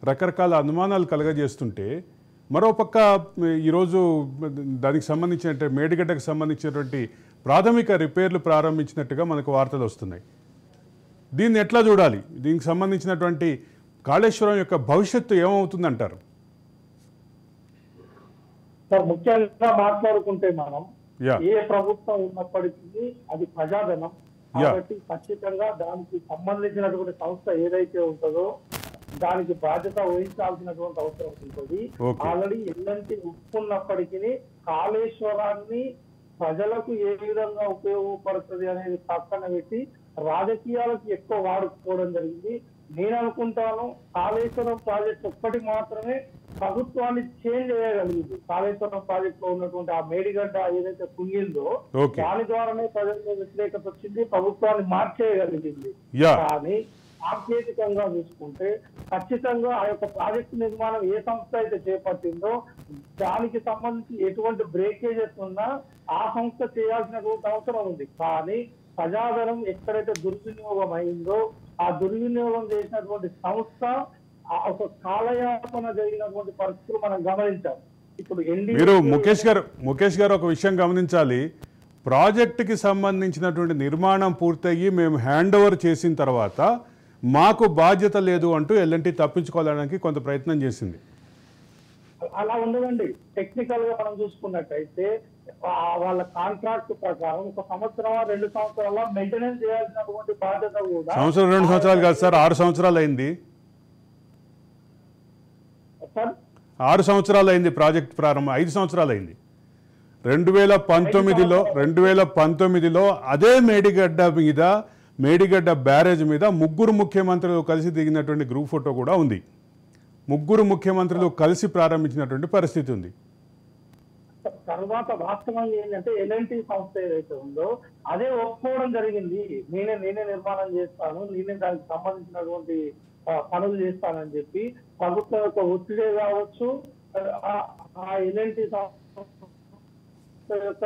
రకరకాల అనుమానాలు కలగజేస్తుంటే, మరోపక్క ఈరోజు దానికి సంబంధించిన మేడిగడ్డకు సంబంధించినటువంటి ప్రాథమిక రిపేర్లు ప్రారంభించినట్టుగా మనకు వార్తలు వస్తున్నాయి. దీన్ని ఎట్లా చూడాలి? దీనికి సంబంధించినటువంటి కాళేశ్వరం యొక్క భవిష్యత్తు ఏమవుతుందంటారు? సార్, ముఖ్యంగా మాట్లాడుకుంటే మనం ఏ ప్రభుత్వం ఉన్నప్పటికీ అది ప్రజాధనం కాబట్టి ఖచ్చితంగా దానికి సంబంధించినటువంటి సంస్థ ఏదైతే ఉంటుందో దానికి బాధ్యత వహించాల్సినటువంటి అవసరం ఉంటుంది. ఆల్రెడీ ఎలాంటి ఒప్పుకున్నప్పటికీ కాళేశ్వరాన్ని ప్రజలకు ఏ విధంగా ఉపయోగపడుతుంది అనేది పక్కన పెట్టి రాజకీయాలకు ఎక్కువ వాడుకోవడం జరిగింది. నేను అనుకుంటాను కాళేశ్వరం ప్రాజెక్ట్ ఒక్కటి మాత్రమే ప్రభుత్వాన్ని చేంజ్ చేయగలిగింది. కాళేశ్వరం ప్రాజెక్ట్ లో ఉన్నటువంటి ఆ మేడిగడ్డ ఏదైతే కుంగిందో దాని ద్వారానే ప్రజలకు వ్యతిరేకత వచ్చింది, ప్రభుత్వాన్ని మార్చేయగలిగింది. కానీ సాంకేతికంగా చూసుకుంటే ఖచ్చితంగా ఆ యొక్క ప్రాజెక్టు నిర్మాణం ఏ సంస్థ అయితే చేపట్టిందో దానికి సంబంధించి ఎటువంటి బ్రేకేజెస్ ఉన్నా ఆ సంస్థ చేయాల్సినటువంటి అవసరం ఉంది. కానీ ప్రజాధనం ఎక్కడైతే దుర్వినియోగం అయిందో ఆ దుర్వినియోగం చేసినటువంటి సంస్థ ఒక కాలయాపన జరిగినటువంటి పరిస్థితులు మనం గమనించాం. ఇప్పుడు మీరు ముఖేష్ గారు ఒక విషయం గమనించాలి. ప్రాజెక్టుకి సంబంధించినటువంటి నిర్మాణం పూర్తయ్యి మేము హ్యాండ్ ఓవర్ చేసిన తర్వాత మాకు బాధ్యత లేదు అంటూ ఎల్ఎన్టీ తప్పించుకోవడానికి కొంత ప్రయత్నం చేసింది. అలా ఉండదండి. టెక్నికల్ గా మనం చూసుకున్నట్టయితే వాళ్ళ కాంట్రాక్ట్ ప్రకారం 1 సంవత్సరం 2 సంవత్సరాల మెయింటెనెన్స్ చేయాల్సినటువంటి బాధ్యత కూడా 2 సంవత్సరాలు కాదు సార్, 6 సంవత్సరాలు అయింది. 6 సంవత్సరాలు అయింది ప్రాజెక్ట్ ప్రారంభం. 5 సంవత్సరాలు అయింది. 2019లో అదే మేడిగడ్డ బ్యారేజ్ మీద 3 ముఖ్యమంత్రులు కలిసి దిగినటువంటి గ్రూప్ ఫోటో కూడా ఉంది. 3 ముఖ్యమంత్రులు కలిసి ప్రారంభించినటువంటి పరిస్థితి ఉంది. తర్వాత వాస్తవంగా ఏంటంటే ఎల్ఎన్టీ సంస్థ ఏదైతే ఉందో అదే ఒప్పుకోవడం జరిగింది. నేనే నిర్మాణం చేస్తాను, నేనే దానికి సంబంధించినటువంటి పనులు చేస్తానని చెప్పి ప్రభుత్వం యొక్క ఒత్తిడే కావచ్చు, ఆ ఎల్ఎన్టీ సంస్థ యొక్క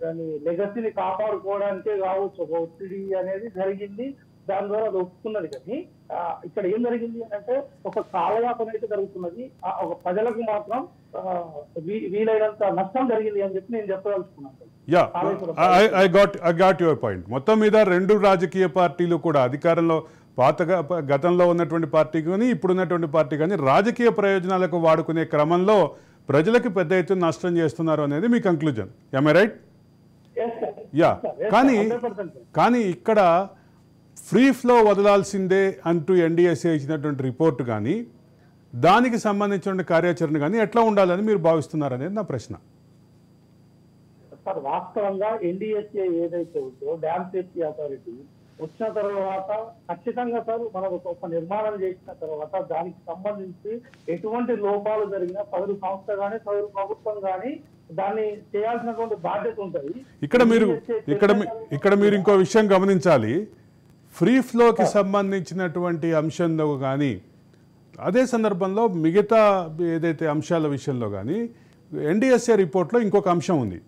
దాని లెగసీని కాపాడుకోవడానికే కావచ్చు ఒక ఒత్తిడి అనేది జరిగింది. దాని ద్వారా అది ఒప్పుకున్నది. కానీ ఇక్కడ ఏం జరిగింది అంటే ఒక కాలయాపన అయితే జరుగుతున్నది, ఒక ప్రజలకు మాత్రం వీలైనంత నష్టం జరిగింది అని చెప్పి నేను చెప్పదలుచుకున్నాను. I got your point. మొత్తం మీద 2 రాజకీయ పార్టీలు కూడా అధికారంలో గతంలో ఉన్నటువంటి పార్టీ కానీ ఇప్పుడున్నటువంటి పార్టీ కానీ రాజకీయ ప్రయోజనాలకు వాడుకునే క్రమంలో ప్రజలకు పెద్ద ఎత్తున నష్టం చేస్తున్నారు అనేది మీ కంక్లూజన్. Am I right? కానీ ఇక్కడ ఫ్రీ ఫ్లో వదలాల్సిందే అంటూ ఎన్డిఎస్ఏ ఇచ్చినటువంటి రిపోర్టు కానీ దానికి సంబంధించిన కార్యాచరణ కానీ ఎట్లా ఉండాలని మీరు భావిస్తున్నారు అనేది నా ప్రశ్న. సార్, వాస్తవంగా ఎన్డిఎస్ఏ ఏదైతే ఉందో డ్యామ్ సేఫ్టీ అథారిటీ వచ్చిన తర్వాత ఖచ్చితంగా సార్ మనం ఒక నిర్మాణం చేసిన తర్వాత దానికి సంబంధించి ఎటువంటి లోపాలు జరిగినా సదరు సంస్థ కానీ సదరు ప్రభుత్వం కానీ దాన్ని చేయాల్సినటువంటి బాధ్యత ఉంటుంది. ఇక్కడ మీరు ఇంకో విషయం గమనించాలి. ఫ్రీ ఫ్లోకి సంబంధించినటువంటి అంశంలో కానీ అదే సందర్భంలో మిగతా ఏదైతే అంశాల విషయంలో కానీ ఎన్డిఎస్ఏ రిపోర్ట్లో ఇంకొక అంశం ఉంది.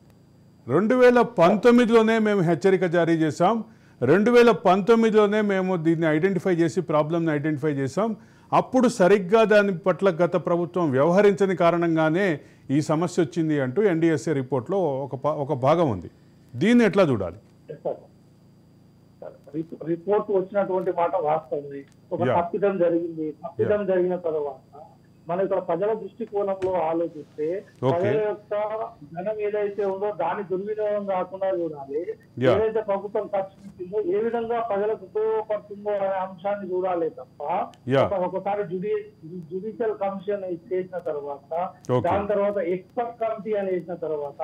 2019లోనే మేము హెచ్చరిక జారీ చేశాం, 2019లోనే మేము దీన్ని ఐడెంటిఫై చేసి ప్రాబ్లమ్ని ఐడెంటిఫై చేసాం. అప్పుడు సరిగ్గా దాని పట్ల గత ప్రభుత్వం వ్యవహరించని కారణంగానే ఈ సమస్య వచ్చింది అంటూ ఎన్డీఎస్ఏ రిపోర్ట్లో ఒక భాగం ఉంది. దీన్ని ఎట్లా చూడాలి? రిపోర్ట్ వచ్చినటువంటి మాట వాస్తవమే. ఒక తప్పిదం జరిగింది. తప్పిదం జరిగిన తర్వాత మనం ఇక్కడ ప్రజల దృష్టికోణంలో ఆలోచిస్తే ప్రజల యొక్క ధనం ఏదైతే ఉందో దాని దుర్వినియోగం కాకుండా చూడాలి. ఏదైతే ప్రభుత్వం ఖర్చు పెట్టిందో ఏ విధంగా ప్రజలకు ఉపయోగపడుతుందో అనే అంశాన్ని చూడాలి తప్ప ఒకసారి జ్యుడిషియల్ కమిషన్ చేసిన తర్వాత దాని తర్వాత ఎక్స్పర్ట్ కమిటీ అని వేసిన తర్వాత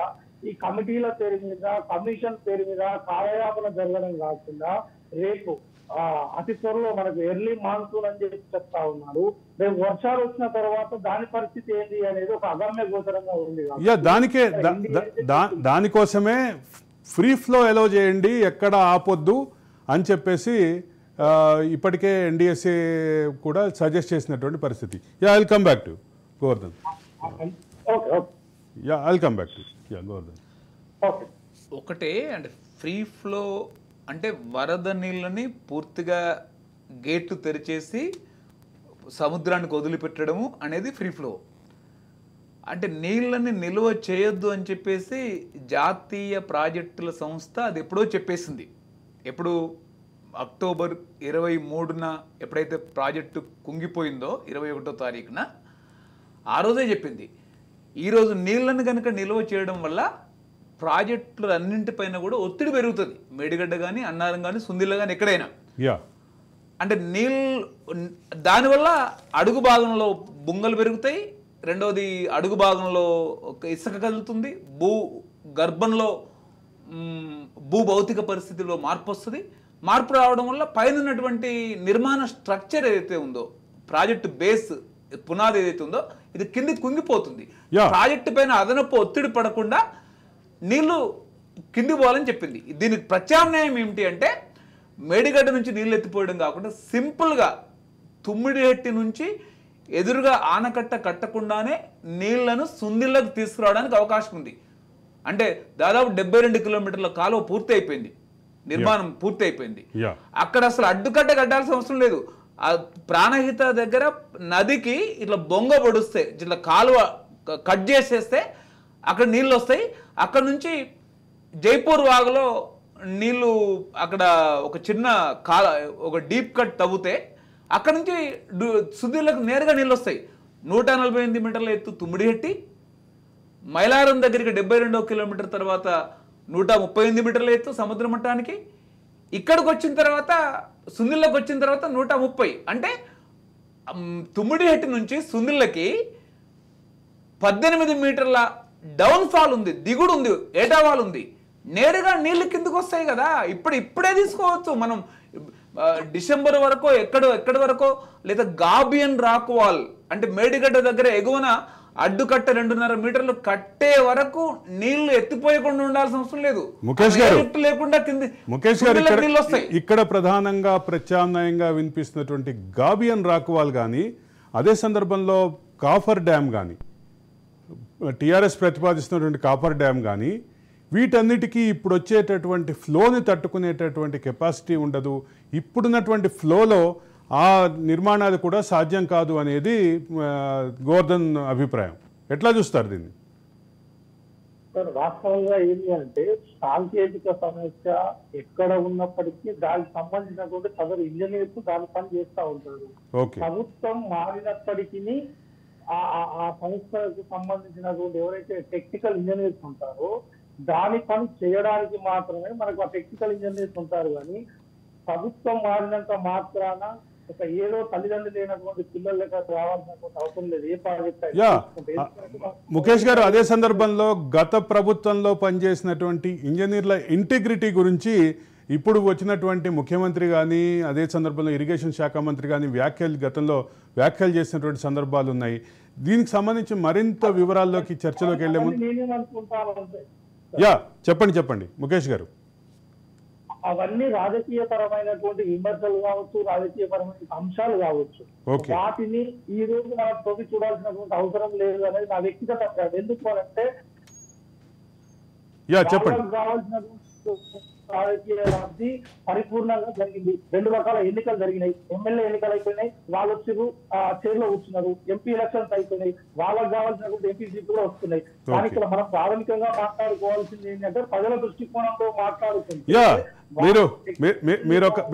ఈ కమిటీల పేరు మీద కమిషన్ పేరు మీద కార్యయాపన జరగడం కాకుండా రేపు అతి త్వరలో మనకు ఎర్లీ మాన్సూన్ అని చెప్పి చెప్తా ఉన్నారు. రేపు వర్షాలు వచ్చిన తర్వాత దాని పరిస్థితి ఏంటి అనేది ఒక అగమ్య గోచరంగా ఉంది. దానికోసమే ఫ్రీ ఫ్లో ఎలో చేయండి, ఎక్కడ ఆపొద్దు అని చెప్పేసి ఇప్పటికే ఎన్డీఎస్ఏ కూడా సజెస్ట్ చేసినటువంటి పరిస్థితి. I'll come back to Govardhan. I'll come back to Govardhan. ఒకటే అంటే ఫ్రీ ఫ్లో అంటే వరద నీళ్ళని పూర్తిగా గేట్లు తెరిచేసి సముద్రానికి వదిలిపెట్టడము అనేది ఫ్రీ ఫ్లో. అంటే నీళ్ళని నిల్వ చేయొద్దు అని చెప్పేసి జాతీయ ప్రాజెక్టుల సంస్థ అది ఎప్పుడో చెప్పేసింది. ఎప్పుడు అక్టోబర్ 23న ఎప్పుడైతే ప్రాజెక్టు కుంగిపోయిందో 21వ తారీఖున ఆ రోజే చెప్పింది. ఈరోజు నీళ్ళని కనుక నిల్వ చేయడం వల్ల ప్రాజెక్టులు అన్నింటిపైన కూడా ఒత్తిడి పెరుగుతుంది. మేడిగడ్డ కానీ, అన్నారం కానీ, సుందిల్ల కానీ ఎక్కడైనా. అంటే దానివల్ల అడుగు భాగంలో బుంగలు పెరుగుతాయి. రెండవది అడుగు భాగంలో ఇసుక కదులుతుంది. గర్భంలో భౌతిక పరిస్థితిలో మార్పు వస్తుంది. మార్పు రావడం వల్ల పైన ఉన్నటువంటి నిర్మాణ స్ట్రక్చర్ ఏదైతే ఉందో, ప్రాజెక్టు బేస్ పునాది ఏదైతే ఉందో ఇది కిందికి కుంగిపోతుంది. ప్రాజెక్టు పైన అదనపు ఒత్తిడి పడకుండా నీళ్లు కింది పోవాలని చెప్పింది. దీనికి ప్రత్యామ్నాయం ఏమిటి అంటే మేడిగడ్డ నుంచి నీళ్ళు ఎత్తిపోయడం కాకుండా సింపుల్గా తుమ్మిడిహెట్టి నుంచి ఎదురుగా ఆనకట్ట కట్టకుండానే నీళ్లను సుందిళ్ళకు తీసుకురావడానికి అవకాశం ఉంది. అంటే దాదాపు 72 కిలోమీటర్ల కాలువ పూర్తి అయిపోయింది, నిర్మాణం పూర్తి అయిపోయింది. అక్కడ అసలు అడ్డుకట్ట కట్టాల్సిన అవసరం లేదు. ఆ ప్రాణహిత దగ్గర నదికి ఇట్లా బొంగ పొడుస్తే ఇట్లా కాలువ కట్ చేసేస్తే అక్కడ నీళ్ళు వస్తాయి. అక్కడ నుంచి జైపూర్ వాగులో నీళ్లు అక్కడ ఒక చిన్న ఒక డీప్ కట్ తవ్వుతే అక్కడ నుంచి సుందిళ్ళకు నేరుగా నీళ్ళు వస్తాయి. 148 మీటర్ల ఎత్తు తుమ్మిడిహెట్టి, మైలారం దగ్గరికి 72 కిలోమీటర్ తర్వాత 138 మీటర్ల ఎత్తు సముద్ర మట్టానికి. ఇక్కడికి వచ్చిన తర్వాత సుందిళ్ళకి వచ్చిన తర్వాత 130. అంటే తుమ్మిడిహెట్టి నుంచి సుందిళ్ళకి 18 మీటర్ల డౌన్ ఫాల్ ఉంది, దిగుడు ఉంది, ఏటావాల్ ఉంది. నేరుగా నీళ్లు కిందకు వస్తాయి కదా. ఇప్పుడే తీసుకోవచ్చు మనం. డిసెంబర్ వరకు ఎక్కడి వరకో లేదా గాబియన్ రాక్ వాల్ అంటే మేడిగడ్డ దగ్గర ఎగువన అడ్డుకట్ట 2.5 మీటర్లు కట్టే వరకు నీళ్లు ఎత్తిపోయకుండా ఉండాల్సిన అవసరం లేదు. ముఖేష్ గారు లేకుండా ముఖేష్ గారు ఇక్కడ ప్రధానంగా ప్రత్యామ్నాయంగా వినిపిస్తున్నటువంటి గాబియన్ రాక్ వాల్ కానీ, అదే సందర్భంలో కాఫర్ డ్యామ్ కానీ, టీఆర్ఎస్ ప్రతిపాదిస్తున్నటువంటి కాపర్ డ్యామ్ కానీ, వీటన్నిటికీ ఇప్పుడు వచ్చేటటువంటి ఫ్లోని తట్టుకునేటటువంటి కెపాసిటీ ఉండదు. ఇప్పుడున్నటువంటి ఫ్లోలో ఆ నిర్మాణాలు కూడా సాధ్యం కాదు అనేది గోవర్ధన్ అభిప్రాయం. ఎట్లా చూస్తారు దీన్ని? వాస్తవంగా ఏంటి అంటే సాంకేతిక సమస్య ఎక్కడ ఉన్నప్పటికీ దానికి సంబంధించినటువంటి సదరు ఇంజనీర్స్ దాని పని చేస్తూ ఉంటారు. ప్రభుత్వం మారినప్పటికీ ఆ సంస్థకు సంబంధించినటువంటి ఎవరైతే టెక్నికల్ ఇంజనీర్స్ ఉంటారో దాని పని చేయడానికి మాత్రమే మనకు ఆ టెక్నికల్ ఇంజనీర్స్ ఉంటారు. కానీ ప్రభుత్వం మారినంత మాత్రాన ఒక ఏదో తల్లిదండ్రులు లేనటువంటి పిల్లల లెక్క రావాల్సినటువంటి అవసరం లేదు. ఏ ప్రాజెక్ట్ ముఖేష్ గారు, అదే సందర్భంలో గత ప్రభుత్వంలో పనిచేసినటువంటి ఇంజనీర్ల ఇంటిగ్రిటీ గురించి ఇప్పుడు వచ్చినటువంటి ముఖ్యమంత్రి కానీ, అదే సందర్భంలో ఇరిగేషన్ శాఖ మంత్రి కానీ గతంలో వ్యాఖ్యలు చేసినటువంటి సందర్భాలు ఉన్నాయి. దీనికి సంబంధించి మరింత వివరాల్లోకి చర్చలోకి వెళ్లే ముందు చెప్పండి ముఖేష్ గారు. అవన్నీ రాజకీయపరమైనటువంటి విమర్శలు కావచ్చు, రాజకీయపరమైన అంశాలు కావచ్చు. వాటిని ఈ రోజు మనం తొలి చూడాల్సినటువంటి అవసరం లేదు అనేది నా వ్యక్తిగత అభిప్రాయం. ఎందుకు అంటే చెప్పండి. కావాల్సినటువంటి రాజకీయ లబ్ధి పరిపూర్ణంగా జరిగింది. 2 రకాల ఎన్నికలు జరిగినాయి. ఎమ్మెల్యే ఎన్నికలు అయిపోయినాయి, వాళ్ళు వచ్చారు చైర్లో కూర్చున్నారు. ఎంపీ ఎలక్షన్స్ అయిపోయినాయి, వాళ్ళకి కావాల్సినటువంటి ఎంపీ సీట్లు కూడా వస్తున్నాయి. కానీ ఇక్కడ మనం ప్రాథమికంగా మాట్లాడుకోవాల్సింది ఏంటంటే ప్రజల దృష్టికోణంలో మాట్లాడుతుంది.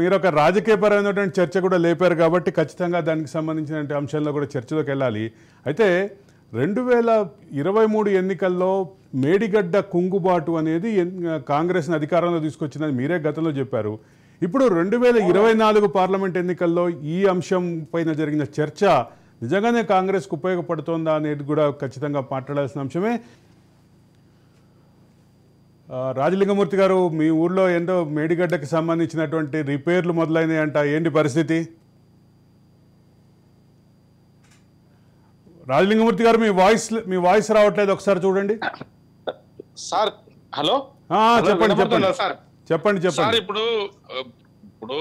మీరొక రాజకీయపరమైనటువంటి చర్చ కూడా లేపారు కాబట్టి ఖచ్చితంగా దానికి సంబంధించిన అంశంలో కూడా చర్చలోకి వెళ్ళాలి. అయితే 2023 ఎన్నికల్లో మేడిగడ్డ కుంగుబాటు అనేది కాంగ్రెస్ని అధికారంలో తీసుకొచ్చిందని మీరే గతంలో చెప్పారు. ఇప్పుడు 2024 పార్లమెంట్ ఎన్నికల్లో ఈ అంశం పైన జరిగిన చర్చ నిజంగానే కాంగ్రెస్కు ఉపయోగపడుతోందా అనేది కూడా ఖచ్చితంగా మాట్లాడాల్సిన అంశమే. రాజలింగమూర్తి గారు, మీ ఊర్లో ఏంటో మేడిగడ్డకి సంబంధించినటువంటి రిపేర్లు మొదలైనవి అంట, ఏంటి పరిస్థితి? రాజలింగమూర్తి గారు, మీ వాయిస్ రావట్లేదు, ఒకసారి చూడండి సార్. హలో, చెప్పండి సార్. ఇప్పుడు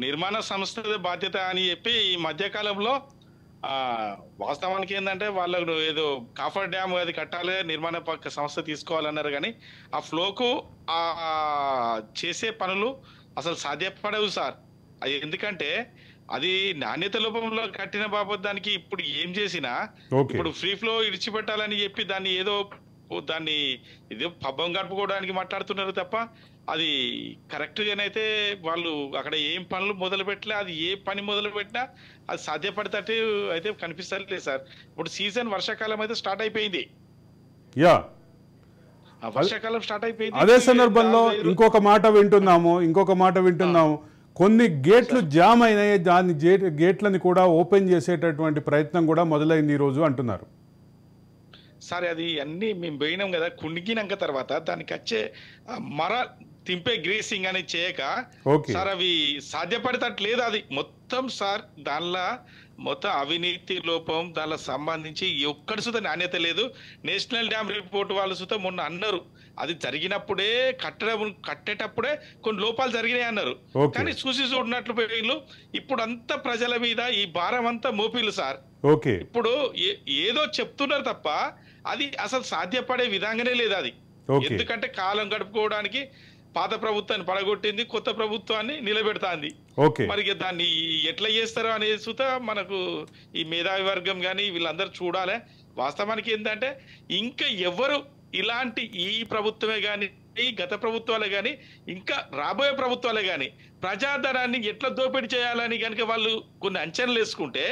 నిర్మాణ సంస్థ బాధ్యత అని చెప్పి ఈ మధ్య కాలంలో వాస్తవానికి ఏంటంటే వాళ్ళకు ఏదో కాఫర్ డ్యామ్ అది కట్టాలి, నిర్మాణ సంస్థ తీసుకోవాలన్నారు. కానీ ఆ ఫ్లోకు ఆ చేసే పనులు అసలు సాధ్యపడవు సార్. ఎందుకంటే అది నాణ్యత లోపంలో కట్టిన బాబు దానికి ఇప్పుడు ఏం చేసినా ఇప్పుడు ఫ్రీ ఫ్లో ఇడిచిపెట్టాలని చెప్పి దాన్ని ఇది పబ్బం గడుపుకోవడానికి మాట్లాడుతున్నారు తప్ప అది కరెక్ట్ గానైతే వాళ్ళు అక్కడ ఏం పనులు మొదలు పెట్టలే. అది ఏ పని మొదలు పెట్టినా అది సాధ్యపడేటట్టు అయితే కనిపిస్తలేదు సార్. ఇప్పుడు సీజన్ వర్షాకాలం అయితే స్టార్ట్ అయిపోయింది. వర్షాకాలం స్టార్ట్ అయిపోయింది. అదే సందర్భంలో ఇంకొక మాట వింటున్నాము, కొన్ని గేట్లు జామ్ అయినాయి, దాని గేట్లని కూడా ఓపెన్ చేసేటటువంటి ప్రయత్నం కూడా మొదలైంది ఈ రోజు అంటున్నారు సార్. అది అన్ని మేము పోయినాం కదా, కుణిగినాక తర్వాత దానికి వచ్చే మర తింపే గ్రీసింగ్ అని చేయక సార్ అవి సాధ్యపడేటట్లేదు. అది మొత్తం సార్ దానిలో మొత్తం అవినీతి లోపం, దానిలో సంబంధించి ఒక్కడి సుత నాణ్యత లేదు. నేషనల్ డ్యామ్ రిపోర్ట్ వాళ్ళు సుత మొన్న అన్నారు అది జరిగినప్పుడే కట్టేటప్పుడే కొన్ని లోపాలు జరిగినాయి అన్నారు. కానీ చూసి చూడనట్లు పోయిళ్ళు. ఇప్పుడు అంతా ప్రజల మీద ఈ భారం అంతా మోపిళ్ళు సార్. ఇప్పుడు ఏదో చెప్తున్నారు తప్ప అది అసలు సాధ్యపడే విధంగానే లేదు అది. ఎందుకంటే కాలం గడుపుకోవడానికి పాత ప్రభుత్వాన్ని పడగొట్టింది, కొత్త ప్రభుత్వాన్ని నిలబెడతాంది. మరి దాన్ని ఎట్లా చేస్తారో అనేది సుత మనకు ఈ మేధావి వర్గం కానీ వీళ్ళందరూ చూడాలి. వాస్తవానికి ఏంటంటే ఇంకా ఎవరు ఇలాంటి ఈ ప్రభుత్వమే కానీ ఈ గత ప్రభుత్వాలే కానీ ఇంకా రాబోయే ప్రభుత్వాలే కానీ ప్రజాధనాన్ని ఎట్లా దోపిడీ చేయాలని కనుక వాళ్ళు కొన్ని అంచనాలు వేసుకుంటే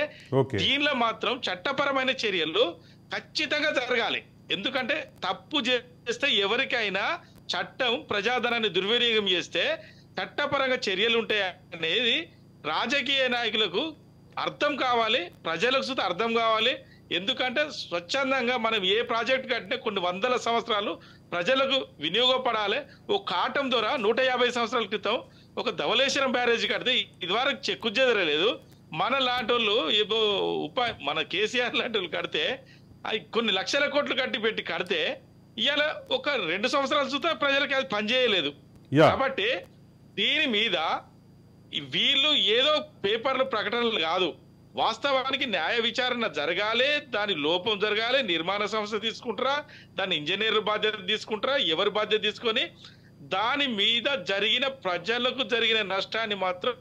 దీనిలో మాత్రం చట్టపరమైన చర్యలు ఖచ్చితంగా జరగాలి. ఎందుకంటే తప్పు చేస్తే ఎవరికైనా చట్టం ప్రజాధనాన్ని దుర్వినియోగం చేస్తే చట్టపరంగా చర్యలు ఉంటాయి అనేది రాజకీయ నాయకులకు అర్థం కావాలి, ప్రజలకు సుత అర్థం కావాలి. ఎందుకంటే స్వచ్ఛందంగా మనం ఏ ప్రాజెక్ట్ కట్టినా కొన్ని వందల సంవత్సరాలు ప్రజలకు వినియోగపడాలి. ఓ కాటం ద్వారా 150 సంవత్సరాల క్రితం ఒక ధవళేశ్వరం బ్యారేజ్ కడితే ఇదివరకు చెక్కు చెదరలేదు. మన లాంటి వాళ్ళు మన కేసీఆర్ లాంటి వాళ్ళు కడితే అవి కొన్ని లక్షల కోట్లు కడితే ఇవాళ ఒక 2 సంవత్సరాల చూస్తే ప్రజలకి అది పనిచేయలేదు. కాబట్టి దీని మీద వీళ్ళు ఏదో పేపర్లు ప్రకటనలు కాదు, వాస్తవానికి న్యాయ విచారణ జరగాలి, దాని లోపం జరగాలి. నిర్మాణ సంస్థ తీసుకుంటారా, దాని ఇంజనీర్ల బాధ్యత తీసుకుంటారా, ఎవరి బాధ్యత తీసుకొని దాని మీద ప్రజలకు జరిగిన నష్టాన్ని మాత్రం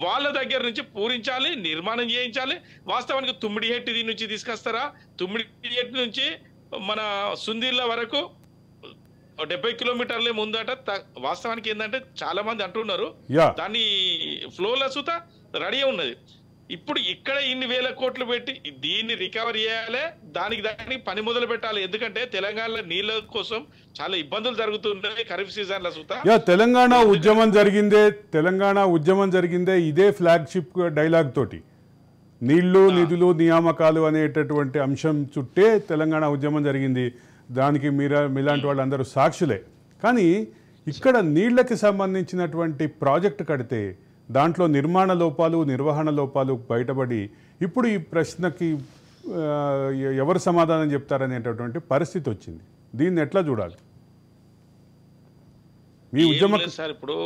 వాళ్ళ దగ్గర నుంచి పూరించాలి, నిర్మాణం చేయించాలి. వాస్తవానికి తుమ్మిడిహెట్టి దీని నుంచి తీసుకొస్తారా, తుమ్మిడిహెట్టి నుంచి మన సుందిళ్ళ వరకు 70 కిలోమీటర్లే ముందట. వాస్తవానికి ఏంటంటే చాలా మంది అంటున్నారు దాన్ని ఫ్లోల సుత రెడీ ఉన్నది. ఇప్పుడు ఇక్కడ ఇన్ని వేల కోట్లు పెట్టి దీన్ని రికవర్ చేయాలి, దానికి పని మొదలు పెట్టాలి. ఎందుకంటే తెలంగాణలో నీళ్ళ కోసం చాలా ఇబ్బందులు జరుగుతున్నాయి ఖరీఫ్ సీజన్ లో సుత. తెలంగాణ ఉద్యమం జరిగిందే ఇదే ఫ్లాగ్షిప్ డైలాగ్ తోటి, నీళ్లు నిధులు నియామకాలు అనేటటువంటి అంశం చుట్టే తెలంగాణ ఉద్యమం జరిగింది. దానికి మీలాంటి వాళ్ళందరూ సాక్షులే. కానీ ఇక్కడ నీళ్లకి సంబంధించినటువంటి ప్రాజెక్టు కడితే దాంట్లో నిర్మాణ లోపాలు, నిర్వహణ లోపాలు బయటపడి ఇప్పుడు ఈ ప్రశ్నకి ఎవరు సమాధానం చెప్తారనేటటువంటి పరిస్థితి వచ్చింది. దీన్ని ఎట్లా చూడాలి? మీ ఉద్యమం సార్ ఇప్పుడు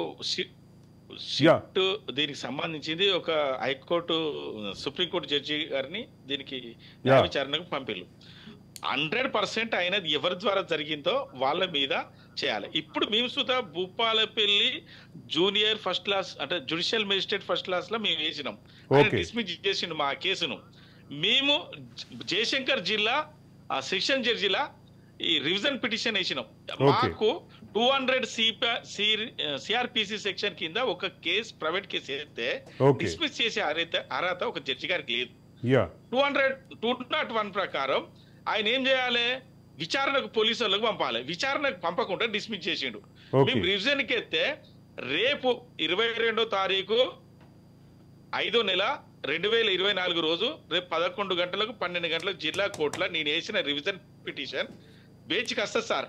దీనికి సంబంధించింది ఒక హైకోర్టు సుప్రీంకోర్టు జడ్జి గారిని దీనికి న్యాయ విచారణకు పంపిల్లు. 100% అయినది ఎవరి ద్వారా జరిగిందో వాళ్ళ మీద చేయాలి. ఇప్పుడు మేము సుతా భూపాలపల్లి జూనియర్ ఫస్ట్ క్లాస్ అంటే జ్యుడిషియల్ మేజిస్ట్రేట్ ఫస్ట్ క్లాస్ లో మేము వేసినాం. ఆయన డిస్మిస్ చేసిండు మా కేసును. మేము జయశంకర్ జిల్లా సెక్షన్ జడ్జిలా ఈ రివిజన్ పిటిషన్ వేసినాం. మాకు 200 సిఆర్పిసి సెక్షన్ కింద ఒక కేసు ప్రైవేట్ కేసు వేస్తే డిస్మిస్ చేసే అర్హత ఒక జడ్జి గారికి లేదు. 201 ప్రకారం ఆయన ఏం చేయాలి, విచారణకు పోలీసు వాళ్ళకు పంపాలి. విచారణకు పంపకుండా డిస్మిస్ చేసిండు. మేము రివిజన్కి ఎత్తే రేపు 22వ తారీఖు 5వ నెల 2024 రోజు రేపు 11 గంటలకు 12 గంటలకు జిల్లా కోర్టులో నేను వేసిన రివిజన్ పిటిషన్ బేచికి వస్తుంది సార్.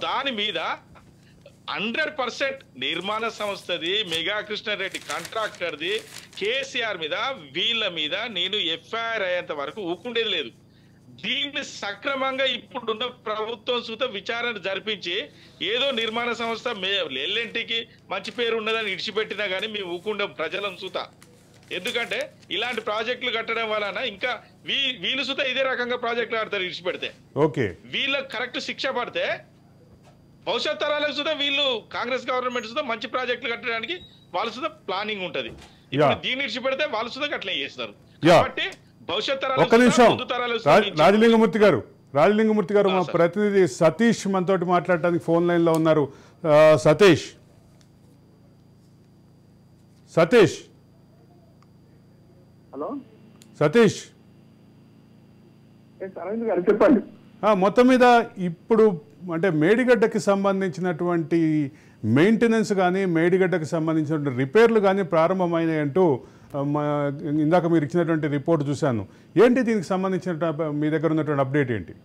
దాని మీద 100% నిర్మాణ సంస్థది, మెగా కృష్ణారెడ్డి కాంట్రాక్టర్ది, కేసీఆర్ మీద వీళ్ళ మీద నేను ఎఫ్ఐఆర్ అయ్యేంత వరకు ఊకుండేది లేదు. దీన్ని సక్రమంగా ఇప్పుడున్న ప్రభుత్వం సూత విచారణ జరిపించి ఏదో నిర్మాణ సంస్థ ఎల్ఎన్టీకి మంచి పేరు ఉన్నదని ఇడిచిపెట్టినా కానీ మేము ఊకుండాం ప్రజలను సూత. ఎందుకంటే ఇలాంటి ప్రాజెక్టులు కట్టడం వలన ఇంకా వీళ్ళు సుతా ఇదే రకంగా ప్రాజెక్టులు కడతారు ఇడిచిపెడితే. వీళ్ళకి కరెక్ట్ శిక్ష పడితే భవిష్యత్ తరాలకు సుతా వీళ్ళు కాంగ్రెస్ గవర్నమెంట్ సుతా మంచి ప్రాజెక్టులు కట్టడానికి వాళ్ళ సుతా ప్లానింగ్ ఉంటది. ఇప్పుడు దీన్ని ఇడిచిపెడితే వాళ్ళు సుతా అట్లే చేస్తారు. కాబట్టి భవిష్యత్ తరాలు రాజలింగమూర్తి గారు మా ప్రతినిధి సతీష్ మనతోటి మాట్లాడటానికి ఫోన్ లైన్ లో ఉన్నారు. సతీష్ హలో సతీష్ అరవింద్ గారు చెప్పండి. మొత్తం మీద ఇప్పుడు అంటే మేడిగడ్డకి సంబంధించినటువంటి మెయింటెనెన్స్ కానీ మేడిగడ్డకి సంబంధించినటువంటి రిపేర్లు కానీ ప్రారంభమైనాయి అంటూ ఇందాక మీరు ఇచ్చినటువంటి రిపోర్ట్ చూశాను. ఏంటి దీనికి సంబంధించిన మీ దగ్గర ఉన్నటువంటి అప్డేట్ ఏంటి?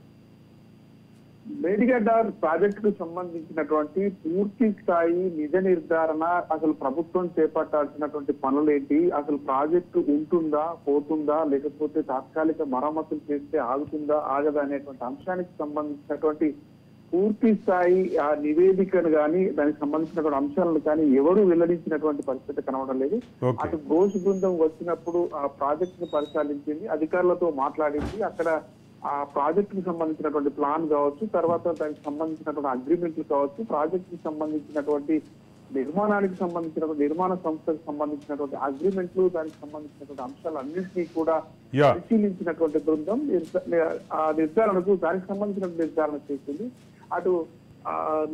మేడిగడ్డ ప్రాజెక్టుకు సంబంధించినటువంటి పూర్తి స్థాయి నిజ నిర్ధారణ, అసలు ప్రభుత్వం చేపట్టాల్సినటువంటి పనులేంటి, అసలు ప్రాజెక్టు ఉంటుందా పోతుందా, లేకపోతే తాత్కాలిక మరమ్మతులు చేస్తే ఆగుతుందా ఆగదా అనేటువంటి అంశానికి సంబంధించినటువంటి పూర్తి స్థాయి ఆ నివేదికను కానీ దానికి సంబంధించినటువంటి అంశాలను కానీ ఎవరు వెల్లడించినటువంటి పరిస్థితి కనబడం లేదు. అటు ఘోష్ బృందం వచ్చినప్పుడు ఆ ప్రాజెక్ట్ ను పరిశీలించింది, అధికారులతో మాట్లాడింది. అక్కడ ఆ ప్రాజెక్ట్ కి సంబంధించినటువంటి ప్లాన్ కావచ్చు, తర్వాత దానికి సంబంధించినటువంటి అగ్రిమెంట్లు కావచ్చు, ప్రాజెక్ట్ కి సంబంధించినటువంటి నిర్మాణానికి సంబంధించినటువంటి నిర్మాణ సంస్థకు సంబంధించినటువంటి అగ్రిమెంట్లు, దానికి సంబంధించినటువంటి అంశాలన్నింటినీ కూడా పరిశీలించినటువంటి బృందం ఆ నిర్ధారణకు దానికి సంబంధించినటువంటి నిర్ధారణ చేసింది. అటు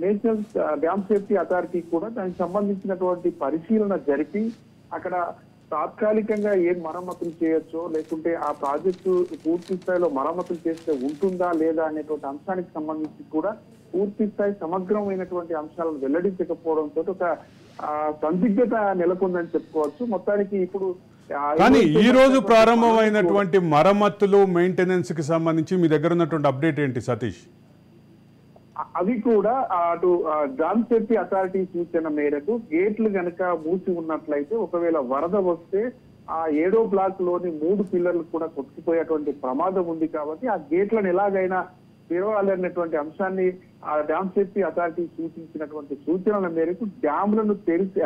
నేషనల్ డ్యామ్ సేఫ్టీ అథారిటీ కూడా దానికి సంబంధించినటువంటి పరిశీలన జరిపి అక్కడ తాత్కాలికంగా ఏం మరమ్మతులు చేయొచ్చో, లేకుంటే ఆ ప్రాజెక్టు పూర్తి స్థాయిలో మరమ్మతులు చేస్తే ఉంటుందా లేదా అనేటువంటి అంశానికి సంబంధించి కూడా పూర్తి స్థాయి సమగ్రమైనటువంటి అంశాలను వెల్లడించకపోవడంతో ఒక సందిగ్ధత నెలకొందని చెప్పుకోవచ్చు. మొత్తానికి ఇప్పుడు కానీ ఈ రోజు ప్రారంభమైనటువంటి మరమ్మతులు మెయింటెనెన్స్ కి సంబంధించి మీ దగ్గర ఉన్నటువంటి అప్డేట్ ఏంటి సతీష్? అవి కూడా అటు డ్యామ్ సేఫ్టీ అథారిటీ సూచన మేరకు గేట్లు గనక మూసి ఉన్నట్లయితే ఒకవేళ వరద వస్తే ఆ 7వ బ్లాక్ లోని 3 పిల్లర్లు కూడా కొట్టుకుపోయేటువంటి ప్రమాదం ఉంది. కాబట్టి ఆ గేట్లను ఎలాగైనా తెరవాలనేటువంటి అంశాన్ని ఆ డ్యామ్ సేఫ్టీ అథారిటీ సూచించినటువంటి సూచనల మేరకు డ్యామ్లను తెరిచి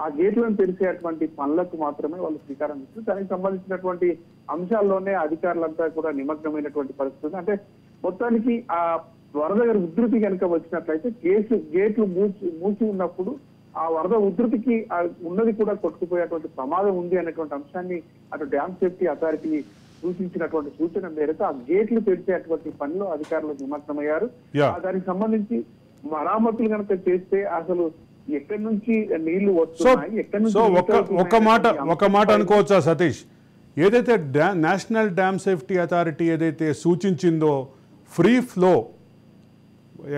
ఆ గేట్లను తెరిచేటువంటి పనులకు మాత్రమే వాళ్ళు శ్రీకారం ఇస్తారు. దానికి సంబంధించినటువంటి అంశాల్లోనే అధికారులంతా కూడా నిమగ్నమైనటువంటి పరిస్థితి. అంటే మొత్తానికి ఆ వరద ఉధృతి కనుక వచ్చినట్లయితే గేట్లు మూసి ఉన్నప్పుడు ఆ వరద ఉధృతికి ఉన్నది కూడా కొట్టుకుపోయేటువంటి ప్రమాదం ఉంది అనేటువంటి అంశాన్ని అటు డ్యామ్ సేఫ్టీ అథారిటీ సూచించినటువంటి సూచన మేరకు ఆ గేట్లు తెరిచేటువంటి పనిలో అధికారులు నిమగ్నమయ్యారు. దానికి సంబంధించి మరామతులు కనుక చేస్తే అసలు ఎక్కడి నుంచి నీళ్లు వస్తున్నాయి, ఎక్కడి నుంచి ఒక మాట అనుకోవచ్చా సతీష్? ఏదైతే నేషనల్ డ్యామ్ సేఫ్టీ అథారిటీ ఏదైతే సూచించిందో ఫ్రీ ఫ్లో,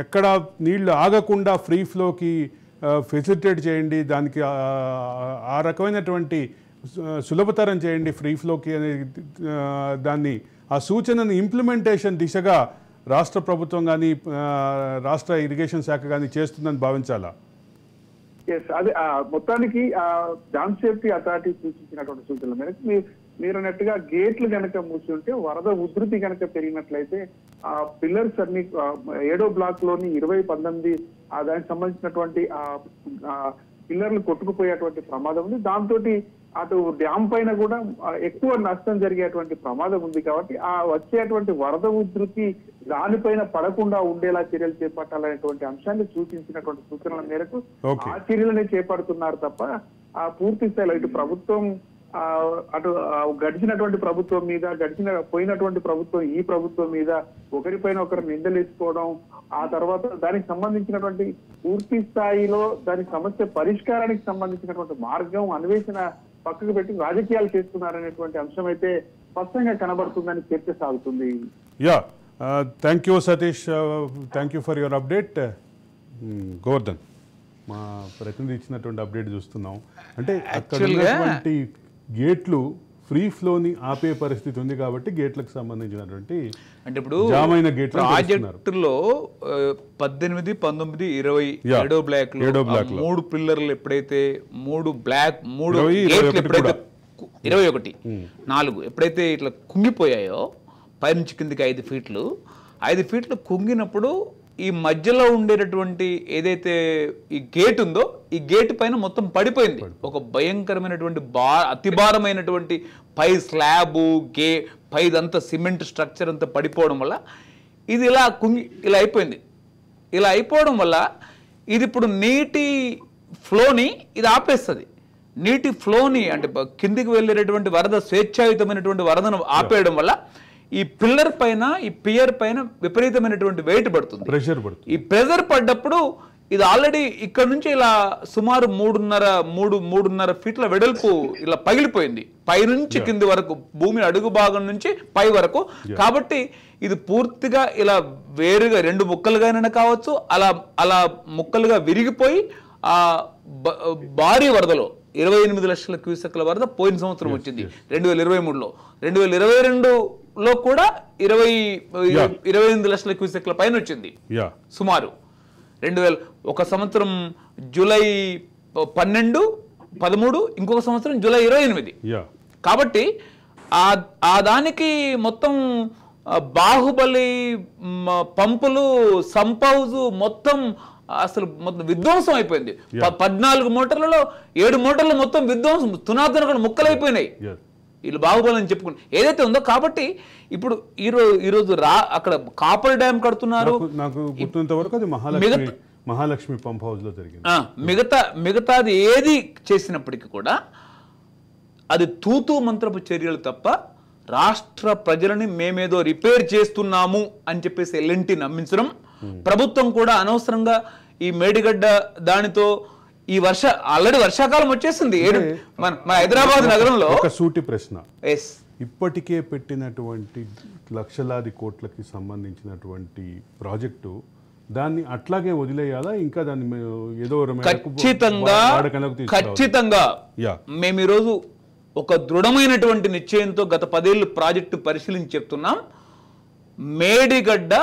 ఎక్కడ నీళ్లు ఆగకుండా ఫ్రీ ఫ్లోకి ఫెసిలిటేట్ చేయండి, దానికి ఆ రకమైనటువంటి సులభతరం చేయండి ఫ్రీ ఫ్లోకి అనే దాన్ని ఆ సూచనను ఇంప్లిమెంటేషన్ దిశగా రాష్ట్ర ప్రభుత్వం కానీ రాష్ట్ర ఇరిగేషన్ శాఖ కానీ చేస్తుందని భావించాలా? అదే మొత్తానికి డ్యామ్ సేఫ్టీ అథారిటీ సూచించినటువంటి సూచనల మేరకు మీరు అన్నట్టుగా గేట్లు కనుక మూసి ఉంటే వరద ఉధృతి కనుక పెరిగినట్లయితే ఆ పిల్లర్స్ అన్ని 7వ బ్లాక్ లోని 2019 దానికి సంబంధించినటువంటి పిల్లర్లు కొట్టుకుపోయేటువంటి ప్రమాదం ఉంది. దాంతో అటు డ్యామ్ పైన కూడా ఎక్కువ నష్టం జరిగేటువంటి ప్రమాదం ఉంది. కాబట్టి ఆ వచ్చేటువంటి వరద ఉధృతి దానిపైన పడకుండా ఉండేలా చర్యలు చేపట్టాలనేటువంటి అంశాన్ని సూచించినటువంటి సూచనల మేరకు ఆ చర్యలనే చేపడుతున్నారు తప్ప ఆ పూర్తి స్థాయిలో ఇటు ప్రభుత్వం అటు గడిచినటువంటి ప్రభుత్వం మీద పోయినటువంటి ప్రభుత్వం ఈ ప్రభుత్వం మీద ఒకరిపైన ఒకరు నిందలేసుకోవడం, ఆ తర్వాత దానికి సంబంధించినటువంటి పూర్తి స్థాయిలో దాని సమస్య పరిష్కారానికి సంబంధించినటువంటి మార్గం అన్వేషణ పక్కకు పెట్టి రాజకీయాలు చేస్తున్నారనేటువంటి అంశం అయితే స్పష్టంగా కనబడుతుందని చర్చ సాగుతుంది. Thank you Satish, thank you for your update. Govardhan, మా ప్రతినిధి ఇచ్చినటువంటి అప్డేట్ చూస్తున్నాం. అంటే అక్కడ ఉన్నటువంటి గేట్లు ఫ్రీ ఫ్లోని ఆపే పరిస్థితి ఉంది కాబట్టి గేట్లకు సంబంధించినటువంటి అంటే ఇప్పుడు జామైన గేట్లు ప్రాజెక్టులో 18, 19, 20 ఏడో బ్లాక్ లో 3 పిల్లర్లు ఎప్పుడైతే 3 గేట్లు ఎప్పుడైతే 21 4 ఎప్పుడైతే ఇట్లా కుంగిపోయాయో పైనుంచి కిందికి 5 ఫీట్లు కుంగినప్పుడు ఈ మధ్యలో ఉండేటటువంటి ఏదైతే ఈ గేట్ ఉందో ఈ గేట్ పైన మొత్తం పడిపోయింది. ఒక భయంకరమైనటువంటి అతి భారమైనటువంటి పై స్లాబు పైదంతా సిమెంట్ స్ట్రక్చర్ అంతా పడిపోవడం వల్ల ఇది ఇలా అయిపోయింది. ఇలా అయిపోవడం వల్ల ఇది ఇప్పుడు నీటి ఫ్లోని ఇది ఆపేస్తుంది. నీటి ఫ్లోని అంటే కిందికి వెళ్ళేటటువంటి వరద స్వేచ్ఛాయుతమైనటువంటి వరదను ఆపేయడం వల్ల ఈ పిల్లర్ పైన ఈ పియర్ పైన విపరీతమైనటువంటి వెయిట్ పడుతుంది, ప్రెషర్ పడుతుంది. ఈ ప్రెషర్ పడ్డప్పుడు ఇది ఆల్రెడీ ఇక్కడ నుంచి ఇలా సుమారు 3.5 ఫీట్ల వెడల్పు ఇలా పగిలిపోయింది పైనుంచి కింది వరకు, భూమి అడుగు భాగం నుంచి పై వరకు. కాబట్టి ఇది పూర్తిగా ఇలా వేరుగా 2 ముక్కలుగానైనా కావచ్చు, అలా ముక్కలుగా విరిగిపోయి ఆ భారీ వరదలో 28 లక్షల క్యూసెక్ల వరద పోయిన సంవత్సరం వచ్చింది 2023లో. 2022లో కూడా 28 లక్షల క్యూసెక్ల పైన వచ్చింది సుమారు. 2000 ఒక సంవత్సరం జూలై 12, 13, ఇంకొక సంవత్సరం జూలై 28. కాబట్టి ఆ దానికి మొత్తం బాహుబలి పంపులు, సంప్ హౌస్ మొత్తం అసలు మొత్తం విధ్వంసం అయిపోయింది. 14 మోటార్లలో 7 మోటార్లు మొత్తం విధ్వంసం, తునాతునగా ముక్కలైపోయినాయి వీళ్ళు బాహుబలి అని చెప్పుకుని ఏదైతే ఉందో. కాబట్టి ఇప్పుడు ఈరోజు అక్కడ కాపర్ డ్యామ్ కడుతున్నారు. నాకు గుర్తున్నంత వరకు అది మహాలక్ష్మి పంప్ హౌస్ లో జరిగింది. మిగతాది ఏది చేసినప్పటికీ కూడా అది తూతూ మంత్రపు చర్యలు తప్ప రాష్ట్ర ప్రజలని మేమేదో రిపేర్ చేస్తున్నాము అని చెప్పేసి ఎల్ఎన్టీ నమ్మించడం, ప్రభుత్వం కూడా అనవసరంగా ఈ మేడిగడ్డ దానితో ఈ ఆల్రెడీ వర్షాకాలం వచ్చేసింది మన హైదరాబాద్ నగరంలో. ఒక సూటి ప్రశ్న, ఇప్పటికే పెట్టినటువంటి లక్షలాది కోట్లకి సంబంధించినటువంటి ప్రాజెక్టు దాన్ని అట్లాగే వదిలేయాలా, ఇంకా దాన్ని ఏదో ఖచ్చితంగా మేము ఈరోజు ఒక దృఢమైనటువంటి నిశ్చయంతో గత 10 ఏళ్ళు ప్రాజెక్టు పరిశీలించి చెప్తున్నాం, మేడిగడ్డ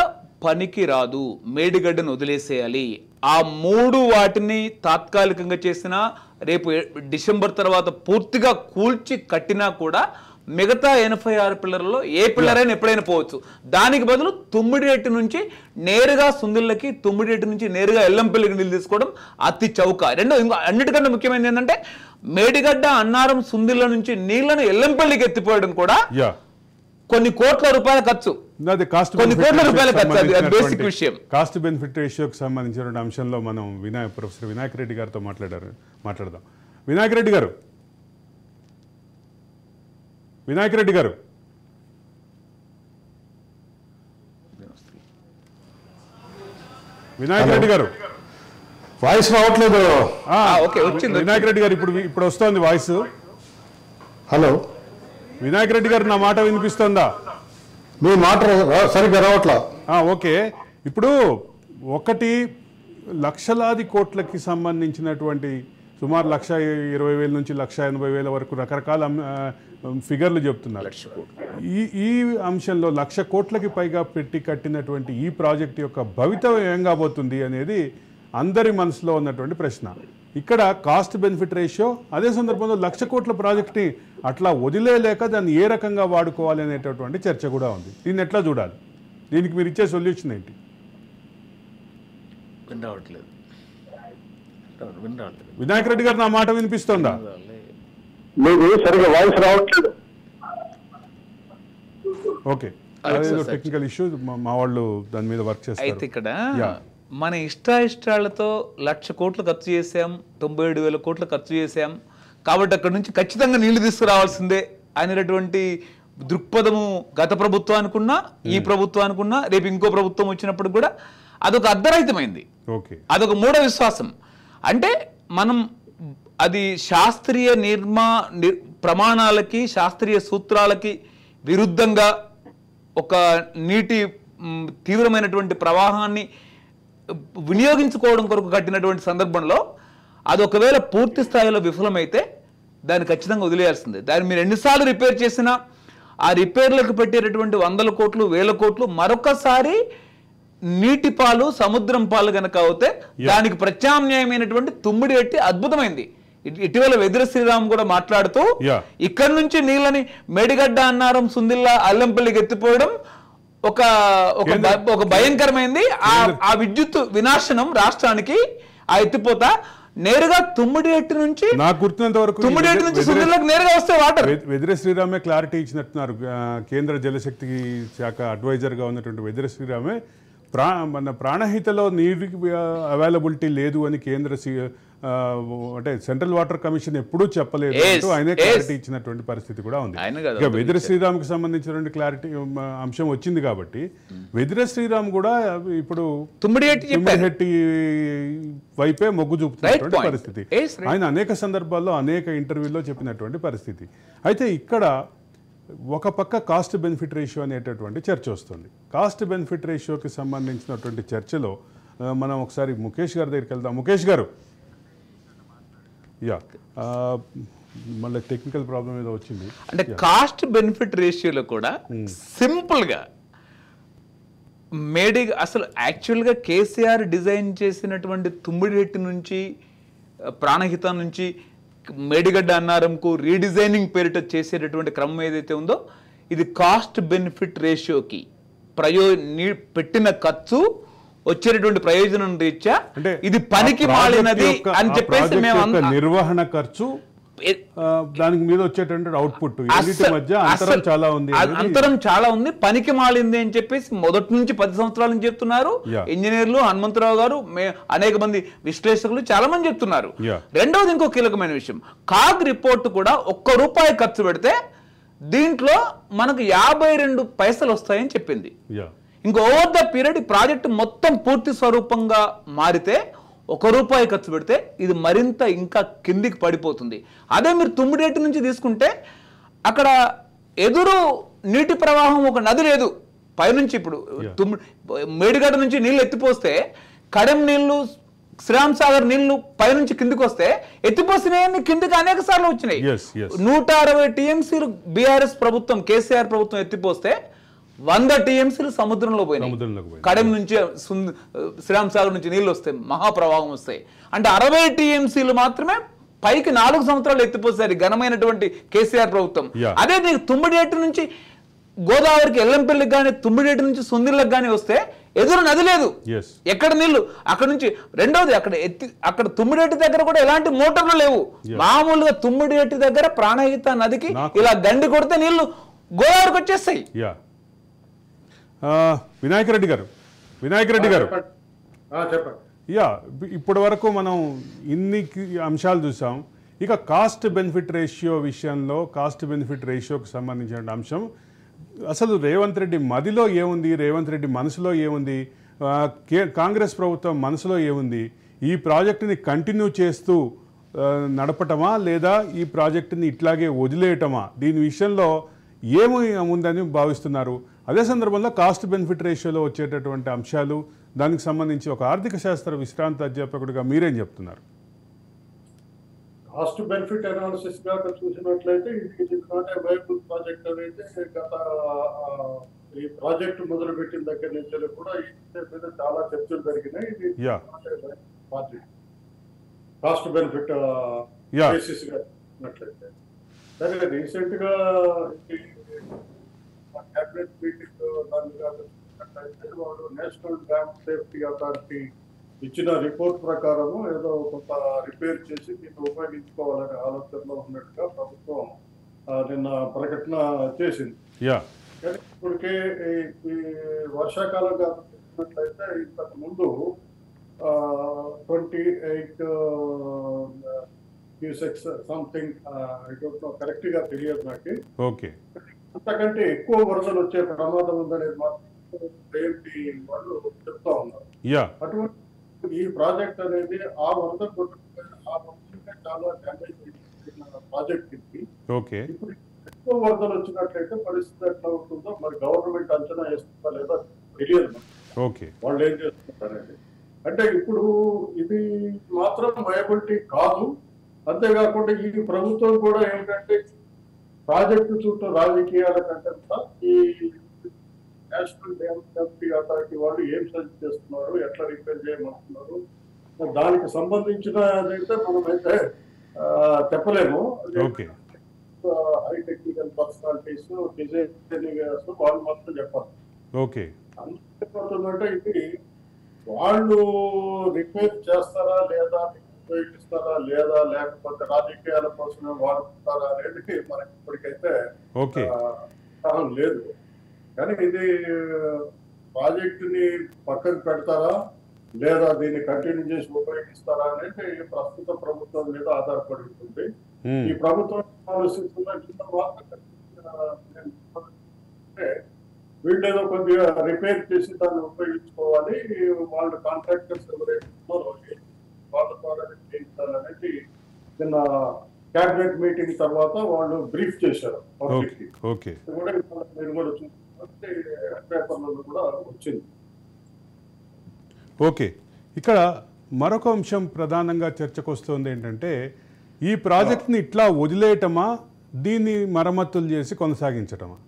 పనికి రాదు, మేడిగడ్డను వదిలేసేయాలి. ఆ 3 వాటిని తాత్కాలికంగా చేసినా రేపు డిసెంబర్ తర్వాత పూర్తిగా కూల్చి కట్టినా కూడా మిగతా 86 పిల్లర్లలో ఏ పిల్లర్ అయినా ఎప్పుడైనా పోవచ్చు. దానికి బదులు తుమ్మిడిరెడ్డి నుంచి నేరుగా సుందిళ్ళకి, తుమ్మిడిరెడ్డి నుంచి నేరుగా ఎల్లంపల్లికి నీళ్ళు తీసుకోవడం అతి చౌక. అన్నిటికన్నా ముఖ్యమైనది ఏంటంటే మేడిగడ్డ, అన్నారం, సుందిళ్ళ నుంచి నీళ్లను ఎల్లంపల్లికి ఎత్తిపోయడం కూడా కొన్ని కోట్ల రూపాయల ఖర్చు, కొన్ని కోట్ల రూపాయల ఖర్చు. అది బేసిక్ విషయం. కాస్ట్ బెనిఫిట్ రేషియోకి సంబంధించిన అంశంలో మనం ప్రొఫెసర్ వినాయక్ రెడ్డి గారితో మాట్లాడదాం. వినాయక్ రెడ్డి గారు, వాయిస్ రావట్లేదు. వినాయక్ రెడ్డి గారు ఇప్పుడు వస్తోంది వాయిస్. హలో వినాయక్ రెడ్డి గారు, నా మాట వినిపిస్తుందా? మీ మాట సరిగ్గా రావట్లా. ఓకే, ఇప్పుడు 1 లక్షలాది కోట్లకి సంబంధించినటువంటి సుమారు 1,20,000 నుంచి 1,80,000 వరకు రకరకాల ఫిగర్లు చెప్తున్నారు. ఈ అంశంలో 1,00,000 కోట్లకి పైగా పెట్టి కట్టినటువంటి ఈ ప్రాజెక్ట్ యొక్క భవితవ్యం ఏం కాబోతుంది అనేది అందరి మనసులో ఉన్నటువంటి ప్రశ్న. ఇక్కడ కాస్ట్ బెనిఫిట్ రేషియో, అదే సందర్భంలో 1,00,000 కోట్ల ప్రాజెక్ట్ని అట్లా వదిలేలేక దాన్ని ఏ రకంగా వాడుకోవాలి అనేటటువంటి చర్చ కూడా ఉంది. దీన్ని ఎట్లా చూడాలి? దీనికి మీరు ఇచ్చే సొల్యూషన్ ఏంటి? వినాయక్ రెడ్డి గారు, నా మాట వినిపిస్తుందా? మీకు సరిగా వాయిస్ రావట్లేదు. ఓకే, అదేదో టెక్నికల్ ఇష్యూ, మా వాళ్ళు దాని మీద వర్క్ చేస్తారు. అయితే ఇక్కడ మన ఇష్టాలతో 1,00,000 కోట్లు ఖర్చు చేసాం, 97,000 కోట్లు ఖర్చు చేసాం, కాబట్టి అక్కడ నుంచి ఖచ్చితంగా నీళ్లు తీసుకురావాల్సిందే అనేటటువంటి దృక్పథము గత ప్రభుత్వానికున్నా, ఈ ప్రభుత్వానికున్నా, రేపు ఇంకో ప్రభుత్వం వచ్చినప్పుడు కూడా అదొక అర్ధరహితమైంది. అదొక మూఢ విశ్వాసం. అంటే మనం అది శాస్త్రీయ ప్రమాణాలకి, శాస్త్రీయ సూత్రాలకి విరుద్ధంగా ఒక నీటి తీవ్రమైనటువంటి ప్రవాహాన్ని వినియోగించుకోవడం కొరకు కట్టినటువంటి సందర్భంలో అది ఒకవేళ పూర్తి స్థాయిలో విఫలమైతే దాన్ని ఖచ్చితంగా వదిలేయాల్సిందే. దాన్ని మీరు ఎన్నిసార్లు రిపేర్ చేసినా ఆ రిపేర్లకు పెట్టేటటువంటి 100 కోట్లు 1000 కోట్లు మరొకసారి నీటి పాలు సముద్రం పాలు కనుక అవుతే దానికి ప్రత్యామ్నాయమైనటువంటి తుమ్మిడి ఎట్టి అద్భుతమైంది. ఇటీవల వెదిర శ్రీరామ్ కూడా మాట్లాడుతూ ఇక్కడ నుంచి నీళ్ళని మేడిగడ్డ, అన్నారం, సుందిల్లా, అల్లంపల్లికి ఎత్తిపోవడం ఒక భయంకరమైంది. ఆ విద్యుత్ వినాశనం రాష్ట్రానికి ఆ ఎత్తిపోతా నేరుగా తుమ్మిడిహట్టి నుంచి, నాకు గుర్తున్నంత వరకు తుమ్మిడిహట్టి నుంచి సుందిల్లాకి నేరుగా వస్తే వాటర్. వెదిర శ్రీరామే క్లారిటీ ఇచ్చినట్టున్నారు. కేంద్ర జలశక్తి శాఖ అడ్వైజర్ గా ఉన్నటువంటి వెదిర శ్రీరామే మన ప్రాణహితలో నీటికి అవైలబిలిటీ లేదు అని అంటే సెంట్రల్ వాటర్ కమిషన్ ఎప్పుడూ చెప్పలేదు అంటూ ఆయనే క్లారిటీ ఇచ్చినటువంటి పరిస్థితి కూడా ఉంది. ఇక వెదిర శ్రీరామ్కి సంబంధించినటువంటి క్లారిటీ అంశం వచ్చింది కాబట్టి వెదిర శ్రీరామ్ కూడా ఇప్పుడు తుమ్మిడిహట్టి వైపే మొగ్గు చూపుతున్నటువంటి పరిస్థితి ఆయన అనేక సందర్భాల్లో అనేక ఇంటర్వ్యూల్లో చెప్పినటువంటి పరిస్థితి. అయితే ఇక్కడ ఒక పక్క కాస్ట్ బెనిఫిట్ రేషియో అనేటటువంటి చర్చ వస్తుంది. కాస్ట్ బెనిఫిట్ రేషియోకి సంబంధించినటువంటి చర్చలో మనం ఒకసారి ముఖేష్ గారి దగ్గరికి వెళ్దాం. ముఖేష్ గారు, మళ్ళీ టెక్నికల్ ప్రాబ్లం ఏదో వచ్చింది. అంటే కాస్ట్ బెనిఫిట్ రేషియోలో కూడా సింపుల్గా అసలు యాక్చువల్గా కేసీఆర్ డిజైన్ చేసినటువంటి తుమ్మిడిహట్టి నుంచి, ప్రాణహిత నుంచి మేడిగడ్డ, అన్నారంకు రీడిజైనింగ్ పేరిట చేసేటటువంటి క్రమం ఏదైతే ఉందో ఇది కాస్ట్ బెనిఫిట్ రేషియోకి పెట్టిన ఖర్చు వచ్చేటటువంటి ప్రయోజనం రీత్యా ఇది పనికి మాలినది అని చెప్పేసి మేము నిర్వహణ ఖర్చు దానికి మీద వచ్చేటువంటి అవుట్పుట్ మధ్య అంతరం చాలా ఉంది, పనికి మాలింది అని చెప్పేసి మొదటి నుంచి 10 సంవత్సరాల నుంచి చెప్తున్నారు ఇంజనీర్లు. హనుమంతరావు గారు, అనేక మంది విశ్లేషకులు చాలా మంది చెప్తున్నారు. రెండవది ఇంకో కీలకమైన విషయం, కాగ్ రిపోర్ట్ కూడా ₹1 ఖర్చు పెడితే దీంట్లో మనకు 52 పైసలు వస్తాయని చెప్పింది. ఇంకో ఓవర్ ద పీరియడ్ ప్రాజెక్ట్ మొత్తం పూర్తి స్వరూపంగా మారితే ₹1 ఖర్చు పెడితే ఇది మరింత ఇంకా కిందికి పడిపోతుంది. అదే మీరు తుమ్మిడిహట్టి నుంచి తీసుకుంటే అక్కడ ఎదురు నీటి ప్రవాహం ఒక నది లేదు, పైనుంచి ఇప్పుడు మేడిగడ్డ నుంచి నీళ్ళు ఎత్తిపోస్తే కడెం నీళ్లు, శ్రీరామ్ సాగర్ నీళ్లు పైనుంచి కిందికి వస్తే ఎత్తిపోసినాయని కిందికి అనేక సార్లు వచ్చినాయి. 160 టీఎంసీలు బీఆర్ఎస్ ప్రభుత్వం, కేసీఆర్ ప్రభుత్వం ఎత్తిపోస్తే 100 టీఎంసీలు సముద్రంలో పోయినాయి. కడెం నుంచి శ్రీరామ్ సాగర్ నుంచి నీళ్ళు వస్తాయి, మహాప్రవాహం వస్తాయి. అంటే 60 టీఎంసీలు మాత్రమే పైకి 4 సంవత్సరాలు ఎత్తిపోసారు ఘనమైనటువంటి కేసీఆర్ ప్రభుత్వం. అదే నీకు తుమ్మిడిహట్టి నుంచి గోదావరికి, ఎల్లంపల్లికి కానీ, తుమ్మిడిహట్టి నుంచి సుందిళ్ళకి కానీ వస్తే ఎదురు నది లేదు, ఎక్కడ నీళ్లు అక్కడ నుంచి. రెండోది అక్కడ తుమ్మిడిహట్టి దగ్గర కూడా ఎలాంటి మోటార్లు లేవు. మామూలుగా తుమ్మిడిహట్టి దగ్గర ప్రాణహిత నదికి ఇలా గండి కొడితే నీళ్లు గోదావరికి వచ్చేస్తాయి. వినాయక్ రెడ్డి గారు, ఇప్పటి వరకు మనం ఇన్ని అంశాలు చూసాం. ఇక కాస్ట్ బెనిఫిట్ రేషియో విషయంలో, కాస్ట్ బెనిఫిట్ రేషియోకి సంబంధించిన అంశం అసలు రేవంత్ రెడ్డి మదిలో ఏముంది, రేవంత్ రెడ్డి మనసులో ఏముంది, కాంగ్రెస్ ప్రభుత్వం మనసులో ఏముంది, ఈ ప్రాజెక్టుని కంటిన్యూ చేస్తూ నడపటమా లేదా ఈ ప్రాజెక్టుని ఇట్లాగే వదిలేయటమా, దీని విషయంలో ఏమి ఉందని భావిస్తున్నారు? అదే సందర్భంలో కాస్ట్ బెనిఫిట్ రేషియోలో వచ్చేటటువంటి అంశాలు, దానికి సంబంధించి ఒక ఆర్థిక శాస్త్ర విశ్రాంత అధ్యాపకుడిగా మీరేం చెప్తున్నారు? కాస్ట్ బెనిఫిట్ అనాలిసిస్ గా చూసినట్లయితే ఇది నాట్ ఏ వైబుల్ ప్రాజెక్ట్ అనేది ఈ ప్రాజెక్ట్ మొదలు పెట్టిన దగ్గర నుంచి కూడా ఈ మీద చాలా చర్చలు జరిగినాయి. ఇది ప్రాజెక్ట్ కాస్ట్ బెనిఫిట్ బేసిస్ గా చూసినట్లయితే సరే రీసెంట్ గా క్యాబినెట్ మీటింగ్ దాని వాళ్ళు నేషనల్ డ్యామ్ సేఫ్టీ అథారిటీ ఇచ్చిన రిపోర్ట్ ప్రకారము ఏదో కొంత రిపేర్ చేసి దీన్ని ఉపయోగించుకోవాలనే ఆలోచనలో ఉన్నట్టుగా ప్రభుత్వం నిన్న ప్రకటన చేసింది. కానీ ఇప్పటికే ఈ వర్షాకాలం చూసినట్లయితే ఇంతకు ముందు 28 క్యూసెక్స్ సంథింగ్ కరెక్ట్ గా తెలియదు నాకు. ఓకే, అంతకంటే ఎక్కువ వరదలు వచ్చే ప్రమాదం ఉందనేది మాత్రం వాళ్ళు చెప్తా ఉన్నారు. అటువంటి ఈ ప్రాజెక్ట్ అనేది ఆ వరద చాలా డ్యామేజ్ ప్రాజెక్ట్ ఇది. ఇప్పుడు ఎక్కువ వరదలు వచ్చినట్లయితే పరిస్థితి ఎట్లా ఉంటుందో మరి గవర్నమెంట్ అంచనా వేస్తుందా లేదా తెలియదు. వాళ్ళు ఏం చేస్తున్నారనేది అంటే ఇప్పుడు ఇది మాత్రం వయబిలిటీ కాదు. అంతేకాకుండా ఈ ప్రభుత్వం కూడా ఏంటంటే ప్రాజెక్టు చుట్టూ రాజకీయాల కంటే ఈ నేషనల్ డ్యామ్ సేఫ్టీ అథారిటీ వాళ్ళు ఏం సజెస్ట్ చేస్తున్నారు, ఎట్లా రిపేర్ చేయమంటున్నారు, దానికి సంబంధించిన అయితే మనమైతే చెప్పలేము. హై టెక్నికల్ పర్సనాలిటీస్ డిజైనర్స్ వాళ్ళు మాత్రం చెప్పాలి. అందుకేమంటుందంటే ఇది వాళ్ళు రిపేర్ చేస్తారా లేదా, ఉపయోగిస్తారా లేదా, లేకపోతే రాజకీయాల కోసమే వాడుకుంటారా అనేది మనకి ఇప్పటికైతే లేదు. కానీ ఇది ప్రాజెక్టుని పక్కకు పెడతారా లేదా దీన్ని కంటిన్యూ చేసి ఉపయోగిస్తారా అనేది ప్రస్తుత ప్రభుత్వం మీద ఆధారపడి ఉంటుంది. ఈ ప్రభుత్వం ఆలోచిస్తున్న వీళ్ళు ఏదో కొద్దిగా రిపేర్ చేసి దాన్ని ఉపయోగించుకోవాలి, వాళ్ళు కాంట్రాక్టర్స్ ఎవరైతే వాళ్ళ ద్వారా చేయించాలనేది నిన్న క్యాబినెట్ మీటింగ్ తర్వాత వాళ్ళు బ్రీఫ్ చేశారు. మీరు కూడా చూస్తే పేపర్లలో కూడా వచ్చింది. ఓకే, ఇక్కడ మరొక అంశం ప్రధానంగా చర్చకు వస్తుంది ఏంటంటే ఈ ప్రాజెక్ట్ని ఇట్లా వదిలేయటమా, దీన్ని మరమ్మతులు చేసి కొనసాగించటమా?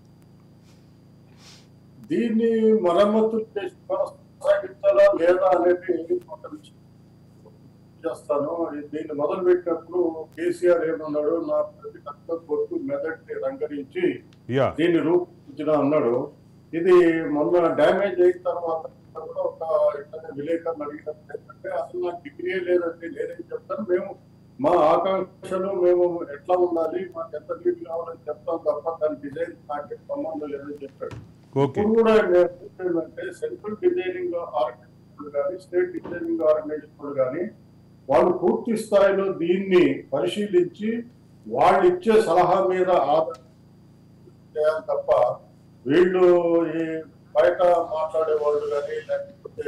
దీన్ని మరమ్మతులు చేసి కొనసాగించాలా లేదా అనేది ఒక విషయం చేస్తాను. దీన్ని మొదలు పెట్టినప్పుడు కేసీఆర్ ఏమన్నాడు, నా ప్రతి కష్ట కొట్టు మెదడుని రంగరించి దీన్ని రూపొందించిన అన్నాడు. ఇది మొన్న డ్యామేజ్ అయిన తర్వాత కూడా ఒక విలేకరులు అడిగినప్పుడు ఏంటంటే అసలు నాకు డిగ్రీ లేదంటే నేనేం చెప్తాను, మేము మా ఆకాంక్షలు మేము ఎట్లా ఉండాలి, మాకు ఎంత నీళ్ళు కావాలని చెప్తాం తప్ప దాని డిజైన్ నాకు సంబంధం లేదని చెప్పాడు. ఇప్పుడు కూడా ఏంటంటే సెంట్రల్ డిజైనింగ్ ఆర్గనైజేషన్ కానీ స్టేట్ డిజైనింగ్ ఆర్గనైజేషన్ కానీ వాళ్ళు పూర్తి స్థాయిలో దీన్ని పరిశీలించి వాళ్ళు ఇచ్చే సలహా మీద ఆధార చేయాలి తప్ప వీళ్ళు ఈ బయట మాట్లాడే వాళ్ళు కానీ లేకపోతే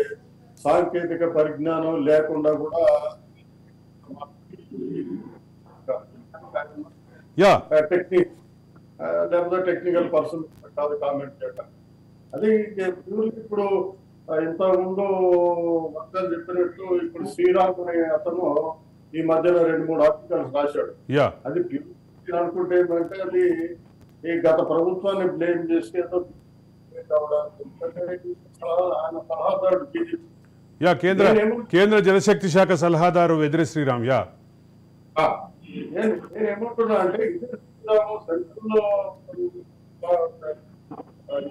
సాంకేతిక పరిజ్ఞానం లేకుండా కూడా టెక్నికల్ పర్సన్ కాదు కామెంట్ చేయటం. అది ఇప్పుడు ఇంత ముందు వక్తలు చెప్పినట్టు ఇప్పుడు శ్రీరామ్ అనే అతను ఈ మధ్యన 2-3 ఆర్టికల్స్ రాశాడు. అది అనుకుంటే ఏంటంటే అది ఈ గత ప్రభుత్వాన్ని బ్లేమ్ చేసి ఏదో ఆయన సలహాదారుడు కేంద్ర జలశక్తి శాఖ సలహాదారు వెదిరి శ్రీరామ్. నేనేమంటున్నా అంటే ఇదే శ్రీరాము సెంట్రల్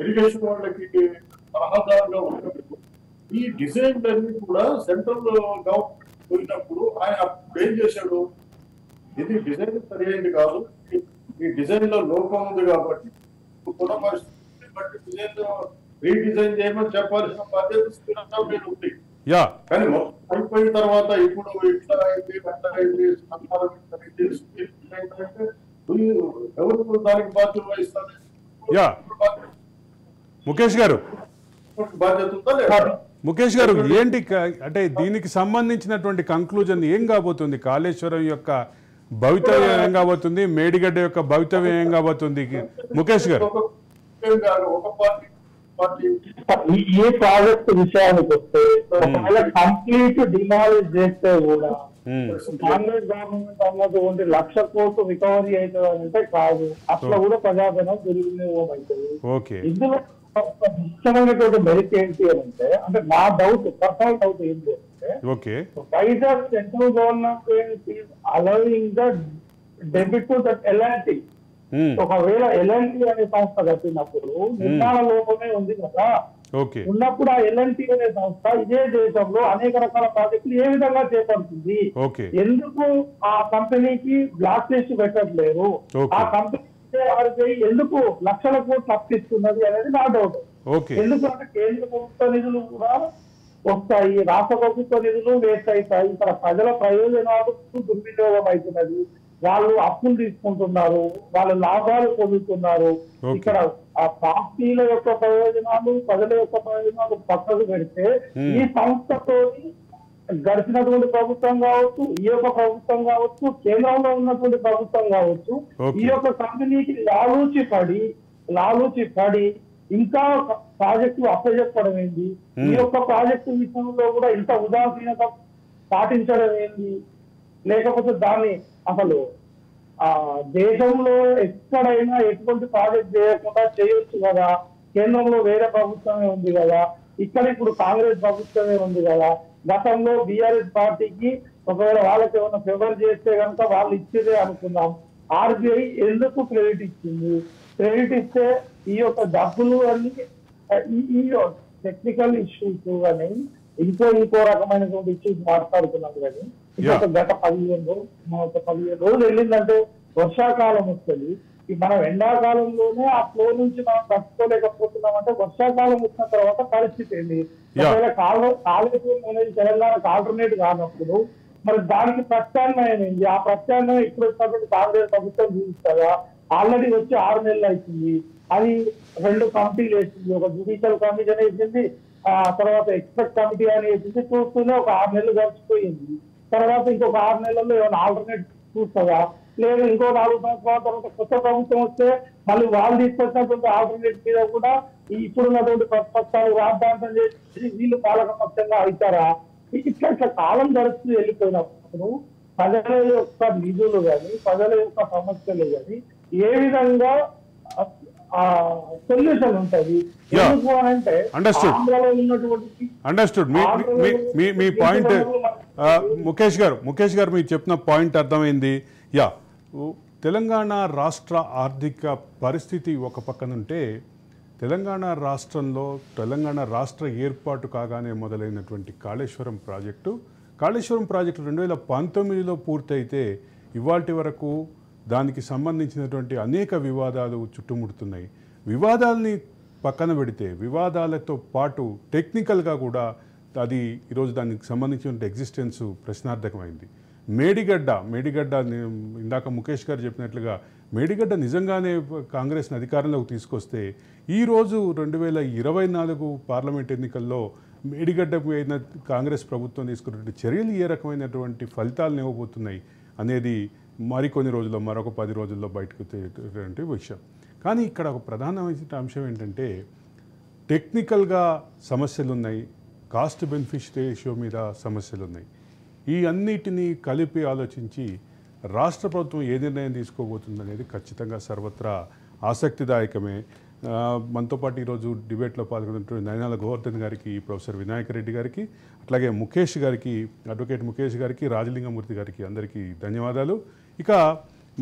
ఇరిగేషన్ వాళ్ళకి సలహాదారుగా ఉన్నప్పుడు ఈ డిజైన్ అన్ని కూడా సెంట్రల్ గవర్నమెంట్ పోయినప్పుడు ఆయన అప్పుడు ఏం చేశాడు, ఇది డిజైన్ సరైనది కాదు, ఈ డిజైన్ లో లోపం ఉంది కాబట్టి బట్టి డిజైన్ రీడిజైన్ చేయమని చెప్పాల్సిన బాధ్యత శ్రీరామ్ మీద ఉంది. కానీ మొత్తం అయిపోయిన తర్వాత ఇప్పుడు ఇట్లా అయింది అట్లా అయింది ఎవరు దానికి బాధ్యత వహిస్తారు? ముఖేష్ గారు ఏంటి అంటే దీనికి సంబంధించినటువంటి కంక్లూజన్ ఏం కాబోతుంది? కాళేశ్వరం యొక్క భవితవ్యం ఏం కాబోతుంది? మేడిగడ్డ యొక్క భవితవ్యం ఏం కాబోతుంది? ముఖేష్ గారు, ఈ ప్రాజెక్ట్ విషయానికి వస్తే ఒకవేళ కంప్లీట్ డిమాలిష్ చేస్తే కూడా కాంగ్రెస్ గవర్నమెంట్ అన్నటువంటి 1,00,000 కోట్లు రికవరీ అవుతుంది అంటే కాదు, అట్లా కూడా ప్రజాధనం దుర్వినియోగం అవుతుంది. ఇందులో ముఖ్యమైనటువంటి మెరిట్ ఏంటి అని అంటే నా డౌట్, పర్సనల్ డౌట్ ఏంటి అంటే Vizag central government allowing the debit to that L&T. ఒకవేళ ఎల్ఎన్టీ అనే సంస్థ కట్టినప్పుడు నిర్మాణ లోపమే ఉంది కదా, ఉన్నప్పుడు ఆ ఎల్ఎన్టీ అనే సంస్థ ఇదే దేశంలో అనేక రకాల ప్రాజెక్టులు ఏ విధంగా చేపడుతుంది? ఎందుకు ఆ కంపెనీకి బ్లాక్ లిస్ట్ పెట్టట్లేదు? ఆ కంపెనీ ఎందుకు లక్షల కోట్లు అప్పిస్తున్నది అనేది నా డౌట్. ఎందుకంటే కేంద్ర ప్రభుత్వ నిధులు కూడా వస్తాయి, రాష్ట్ర ప్రభుత్వ నిధులు వేస్ట్ అవుతాయి, ఇక్కడ ప్రజల ప్రయోజనాలు దుర్వినియోగం అవుతున్నది, వాళ్ళు అప్పులు తీసుకుంటున్నారు, వాళ్ళు లాభాలు పొందుతున్నారు. ఇక్కడ ఆ పార్టీల యొక్క ప్రయోజనాలు ప్రజల యొక్క ప్రయోజనాలు పక్కకు పెడితే ఈ సంస్థతో గడిచినటువంటి ప్రభుత్వం కావచ్చు, ఈ యొక్క ప్రభుత్వం కావచ్చు, కేంద్రంలో ఉన్నటువంటి ప్రభుత్వం కావచ్చు, ఈ యొక్క కంపెనీకి లాలూచి పడి ఇంకా ప్రాజెక్టు అప్పచెప్పడం ఏంది? ఈ యొక్క ప్రాజెక్టు విషయంలో కూడా ఇంత ఉదాసీనత పాటించడం ఏంది? లేకపోతే దాన్ని అసలు దేశంలో ఎక్కడైనా ఎటువంటి ప్రాజెక్ట్ చేయకుండా చేయొచ్చు కదా, కేంద్రంలో వేరే ప్రభుత్వమే ఉంది కదా, ఇక్కడ ఇప్పుడు కాంగ్రెస్ ప్రభుత్వమే ఉంది కదా. గతంలో బీఆర్ఎస్ పార్టీకి ఒకవేళ వాళ్ళకి ఏమైనా ఫేవర్ చేస్తే కనుక వాళ్ళు ఇచ్చేదే అనుకుందాం. ఆర్బీఐ ఎందుకు క్రెడిట్ ఇచ్చింది? క్రెడిట్ ఇస్తే ఈ యొక్క డబ్బులు అన్ని ఈ టెక్నికల్ ఇష్యూస్ కానీ ఇంకో రకమైనటువంటి ఇష్యూస్ మాట్లాడుతున్నాం. కానీ ఇంకొక గత 15 రోజులు వెళ్ళిందంటే వర్షాకాలం వస్తుంది. మనం ఎండాకాలంలోనే ఆ ఫ్లో నుంచి మనం తట్టుకోలేకపోతున్నాం. అంటే వర్షాకాలం వచ్చిన తర్వాత పరిస్థితి ఏంటి? ఒకవేళ కాళేశ్వరం అనేది తెలంగాణకు ఆల్టర్నేట్ కానప్పుడు మరి దానికి ప్రత్యామ్నాయం ఏంటి? ఆ ప్రత్యామ్నాయం ఇప్పుడు వచ్చినటువంటి కాంగ్రెస్ ప్రభుత్వం చూపిస్తారా? ఆల్రెడీ వచ్చి 6 నెలలు అవుతుంది. అది 2 కమిటీలు వేసింది, ఒక జ్యుడిషియల్ కమిషన్ వేసింది, తర్వాత ఎక్స్పర్ట్ కమిటీ అని వేసింది. చూస్తూనే ఒక 6 నెలలు గడిచిపోయింది. తర్వాత ఇంకొక 6 నెలల్లో ఏమైనా ఆల్టర్నేట్ చూస్తుందా? లేదు ఇంకో 4 సంవత్సరాల తర్వాత కొత్త ప్రభుత్వం వస్తే మళ్ళీ వాళ్ళు తీసుకొచ్చినటువంటి ఆల్టర్నేట్ మీద కూడా ఇప్పుడున్నటువంటి ప్రతిపక్షాలు రాద్ధాంతం చేసి వీళ్ళు పాలక పక్షంగా అవుతారా? ఇట్లా కాలం గడుస్తూ వెళ్ళిపోయినప్పుడు ప్రజల యొక్క నిధులు కానీ ప్రజల యొక్క సమస్యలు కానీ ఏ విధంగా సొల్యూషన్ ఉంటుంది? ఎందుకు అంటే ఆంధ్రలో ఉన్నటువంటి మీ పాయింట్ ముఖేష్ గారు మీరు చెప్పిన పాయింట్ అర్థమైంది. తెలంగాణ రాష్ట్ర ఆర్థిక పరిస్థితి ఒక పక్కనుంటే తెలంగాణ రాష్ట్ర ఏర్పాటు కాగానే మొదలైనటువంటి కాళేశ్వరం ప్రాజెక్టు 2019లో పూర్తయితే ఇవాల్టి వరకు దానికి సంబంధించినటువంటి అనేక వివాదాలు చుట్టుముడుతున్నాయి. వివాదాలని పక్కన పెడితే వివాదాలతో పాటు టెక్నికల్గా కూడా అది ఈరోజు దానికి సంబంధించిన ఎగ్జిస్టెన్స్ ప్రశ్నార్థకమైంది. మేడిగడ్డ ఇందాక ముఖేష్ గారు చెప్పినట్లుగా మేడిగడ్డ నిజంగానే కాంగ్రెస్ని అధికారంలోకి తీసుకొస్తే ఈరోజు 2024 పార్లమెంట్ ఎన్నికల్లో మేడిగడ్డ పైన కాంగ్రెస్ ప్రభుత్వం తీసుకున్నటువంటి చర్యలు ఏ రకమైనటువంటి ఫలితాలను ఇవ్వబోతున్నాయి అనేది మరికొన్ని రోజుల్లో మరొక 10 రోజుల్లో బయటకు వచ్చేటువంటి విషయం. కానీ ఇక్కడ ఒక ప్రధానమైన అంశం ఏంటంటే టెక్నికల్గా సమస్యలు ఉన్నాయి, కాస్ట్ బెనిఫిట్ రేషియో మీద సమస్యలు ఉన్నాయి. ఈ అన్నిటినీ కలిపి ఆలోచించి రాష్ట్ర ప్రభుత్వం ఏ నిర్ణయం తీసుకోబోతుంది అనేది ఖచ్చితంగా సర్వత్రా ఆసక్తిదాయకమే. మనతో పాటు ఈరోజు డిబేట్లో పాల్గొన్నటువంటి నయనాల గోవర్ధన్ గారికి, ప్రొఫెసర్ వినాయక రెడ్డి గారికి, అట్లాగే ముఖేష్ గారికి, అడ్వకేట్ ముఖేష్ గారికి, రాజలింగమూర్తి గారికి అందరికీ ధన్యవాదాలు. ఇక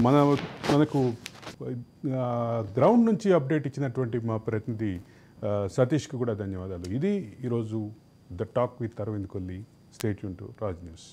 మనకు గ్రౌండ్ నుంచి అప్డేట్ ఇచ్చినటువంటి మా ప్రతినిధి సతీష్కి కూడా ధన్యవాదాలు. ఇది ఈరోజు the talk with Aravind Kolli. Stay tune to Raj news.